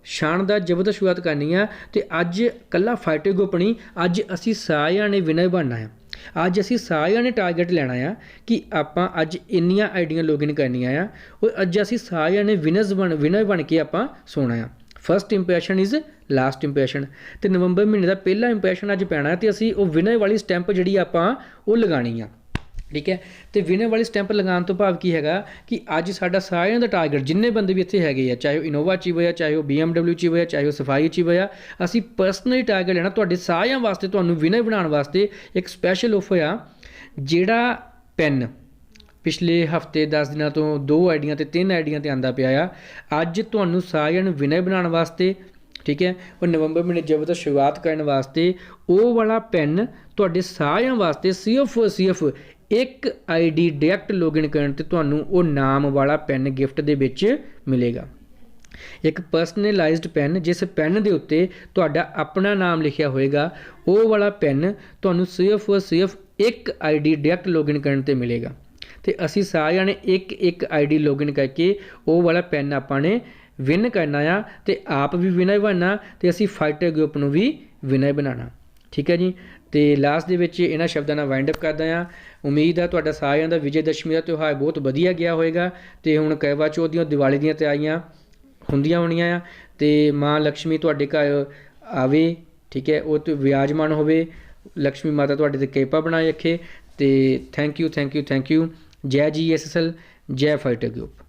ਸ਼ਾਨਦਾਰ ਜ਼ਬਰਦਸਤ ਸ਼ੁਰੂਆਤ ਕਰਨੀ ਆ। ਅਤੇ ਅੱਜ ਇਕੱਲਾ ਫਾਈਟਰ ਗਰੁੱਪ ਨਹੀਂ, ਅੱਜ ਅਸੀਂ ਸਾਰਿਆਂ ਨੇ ਵਿਨਰ ਬਣਨਾ ਆ। ਅੱਜ ਅਸੀਂ ਸਾਰਿਆਂ ਨੇ ਟਾਰਗੇਟ ਲੈਣਾ ਆ ਕਿ ਆਪਾਂ ਅੱਜ ਇੰਨੀਆਂ ਆਈਡੀਆਂ ਲੌਗਇਨ ਕਰਨੀਆਂ ਆ, ਔਰ ਅੱਜ ਅਸੀਂ ਸਾਰਿਆਂ ਨੇ ਵਿਨਰ ਬਣ ਕੇ ਆਪਾਂ ਸੋਣਾ ਆ। First impression is last impression. ਅਤੇ ਨਵੰਬਰ ਮਹੀਨੇ ਦਾ ਪਹਿਲਾ ਇੰਪ੍ਰੈਸ਼ਨ ਅੱਜ ਪੈਣਾ, ਅਤੇ ਅਸੀਂ ਉਹ ਵਿਨਰ ਵਾਲੀ ਸਟੈਂਪ ਜਿਹੜੀ ਆਪਾਂ ਉਹ ਲਗਾਉਣੀ ਆ। ਠੀਕ ਹੈ, ਅਤੇ ਵਿਨਰ ਵਾਲੀ ਸਟੈਂਪ ਲਗਾਉਣ ਤੋਂ ਭਾਵ ਕੀ ਹੈਗਾ ਕਿ ਅੱਜ ਸਾਡਾ ਸਾਰਿਆਂ ਦਾ ਟਾਰਗੇਟ, ਜਿੰਨੇ ਬੰਦੇ ਵੀ ਇੱਥੇ ਹੈਗੇ ਆ, ਚਾਹੇ ਉਹ ਇਨੋਵਾ ਚੀਫ ਹੋਇਆ, ਚਾਹੇ ਉਹ BMW ਚੀਫ ਹੋਇਆ, ਚਾਹੇ ਉਹ ਸਫਾਈ ਚੀਫ ਹੋਇਆ, ਅਸੀਂ ਪਰਸਨਲੀ ਟਾਰਗੇਟ ਲੈਣਾ ਤੁਹਾਡੇ ਸਾਰਿਆਂ ਵਾਸਤੇ। ਤੁਹਾਨੂੰ ਵਿਨਰ ਬਣਾਉਣ ਵਾਸਤੇ ਇੱਕ ਸਪੈਸ਼ਲ ਆਫਰ ਆ, ਜਿਹੜਾ ਪੈਨ ਪਿਛਲੇ ਹਫ਼ਤੇ 10 ਦਿਨਾਂ ਤੋਂ 2 ਆਈਡੀਆਂ ਅਤੇ 3 ਆਈਡੀਆਂ 'ਤੇ ਆਉਂਦਾ ਪਿਆ ਆ, ਅੱਜ ਤੁਹਾਨੂੰ ਸਾਰਿਆਂ ਨੂੰ ਵਿਨਰ ਬਣਾਉਣ ਵਾਸਤੇ, ਠੀਕ ਹੈ, ਉਹ ਨਵੰਬਰ ਮਹੀਨੇ ਜ਼ਬਰਦਸਤ ਸ਼ੁਰੂਆਤ ਕਰਨ ਵਾਸਤੇ ਉਹ ਵਾਲਾ ਪੈਨ ਤੁਹਾਡੇ ਸਾਰਿਆਂ ਵਾਸਤੇ ਸਿਰਫ ਇੱਕ ਆਈਡੀ ਡਾਇਰੈਕਟ ਲੌਗਇਨ ਕਰਨ 'ਤੇ ਤੁਹਾਨੂੰ ਉਹ ਨਾਮ ਵਾਲਾ ਪੈਨ ਗਿਫਟ ਦੇ ਵਿੱਚ ਮਿਲੇਗਾ। ਇੱਕ ਪਰਸਨਲਾਈਜ਼ਡ ਪੈਨ, ਜਿਸ ਪੈਨ ਦੇ ਉੱਤੇ ਤੁਹਾਡਾ ਆਪਣਾ ਨਾਮ ਲਿਖਿਆ ਹੋਏਗਾ, ਉਹ ਵਾਲਾ ਪੈਨ ਤੁਹਾਨੂੰ ਸਿਰਫ ਇੱਕ ਆਈਡੀ ਡਾਇਰੈਕਟ ਲੌਗਇਨ ਕਰਨ 'ਤੇ ਮਿਲੇਗਾ। ਅਤੇ ਅਸੀਂ ਸਾਰਿਆਂ ਨੇ ਇੱਕ ਆਈਡੀ ਲੌਗਇਨ ਕਰਕੇ ਉਹ ਵਾਲਾ ਪੈਨ ਆਪਾਂ ਨੇ ਵਿਨ ਕਰਨਾ ਆ, ਅਤੇ ਆਪ ਵੀ ਵਿਨਰ ਬਣਨਾ, ਅਤੇ ਅਸੀਂ ਫਾਈਟਰ ਗਰੁੱਪ ਨੂੰ ਵੀ ਵਿਨਰ ਬਣਾਉਣਾ। ਠੀਕ ਹੈ ਜੀ, ਅਤੇ ਲਾਸਟ ਦੇ ਵਿੱਚ ਇਹਨਾਂ ਸ਼ਬਦਾਂ ਨਾਲ ਵਾਈਂਡ ਅਪ ਕਰਦਾ ਹਾਂ। ਉਮੀਦ ਹੈ ਤੁਹਾਡਾ ਸਾਰਿਆਂ ਦਾ ਵਿਜੇ ਦਸ਼ਮੀ ਦਾ ਤਿਉਹਾਰ ਬਹੁਤ ਵਧੀਆ ਗਿਆ ਹੋਏਗਾ, ਅਤੇ ਹੁਣ ਕਰਵਾ ਚੌਥ ਦੀਆਂ, ਦੀਵਾਲੀ ਦੀਆਂ ਤਿਆਰੀਆਂ ਹੁੰਦੀਆਂ ਹੋਣੀਆਂ ਆ, ਅਤੇ ਮਾਂ ਲਕਸ਼ਮੀ ਤੁਹਾਡੇ ਘਰ ਆਵੇ। ਠੀਕ ਹੈ, ਉਹ 'ਤੇ ਵਿਰਾਜਮਾਨ ਹੋਵੇ, ਲਕਸ਼ਮੀ ਮਾਤਾ ਤੁਹਾਡੇ 'ਤੇ ਕਿਰਪਾ ਬਣਾਏ ਰੱਖੇ। ਅਤੇ ਥੈਂਕ ਯੂ। ਜੈ GSSL, ਜੈ ਫਾਈਟਰ ਗਰੁੱਪ।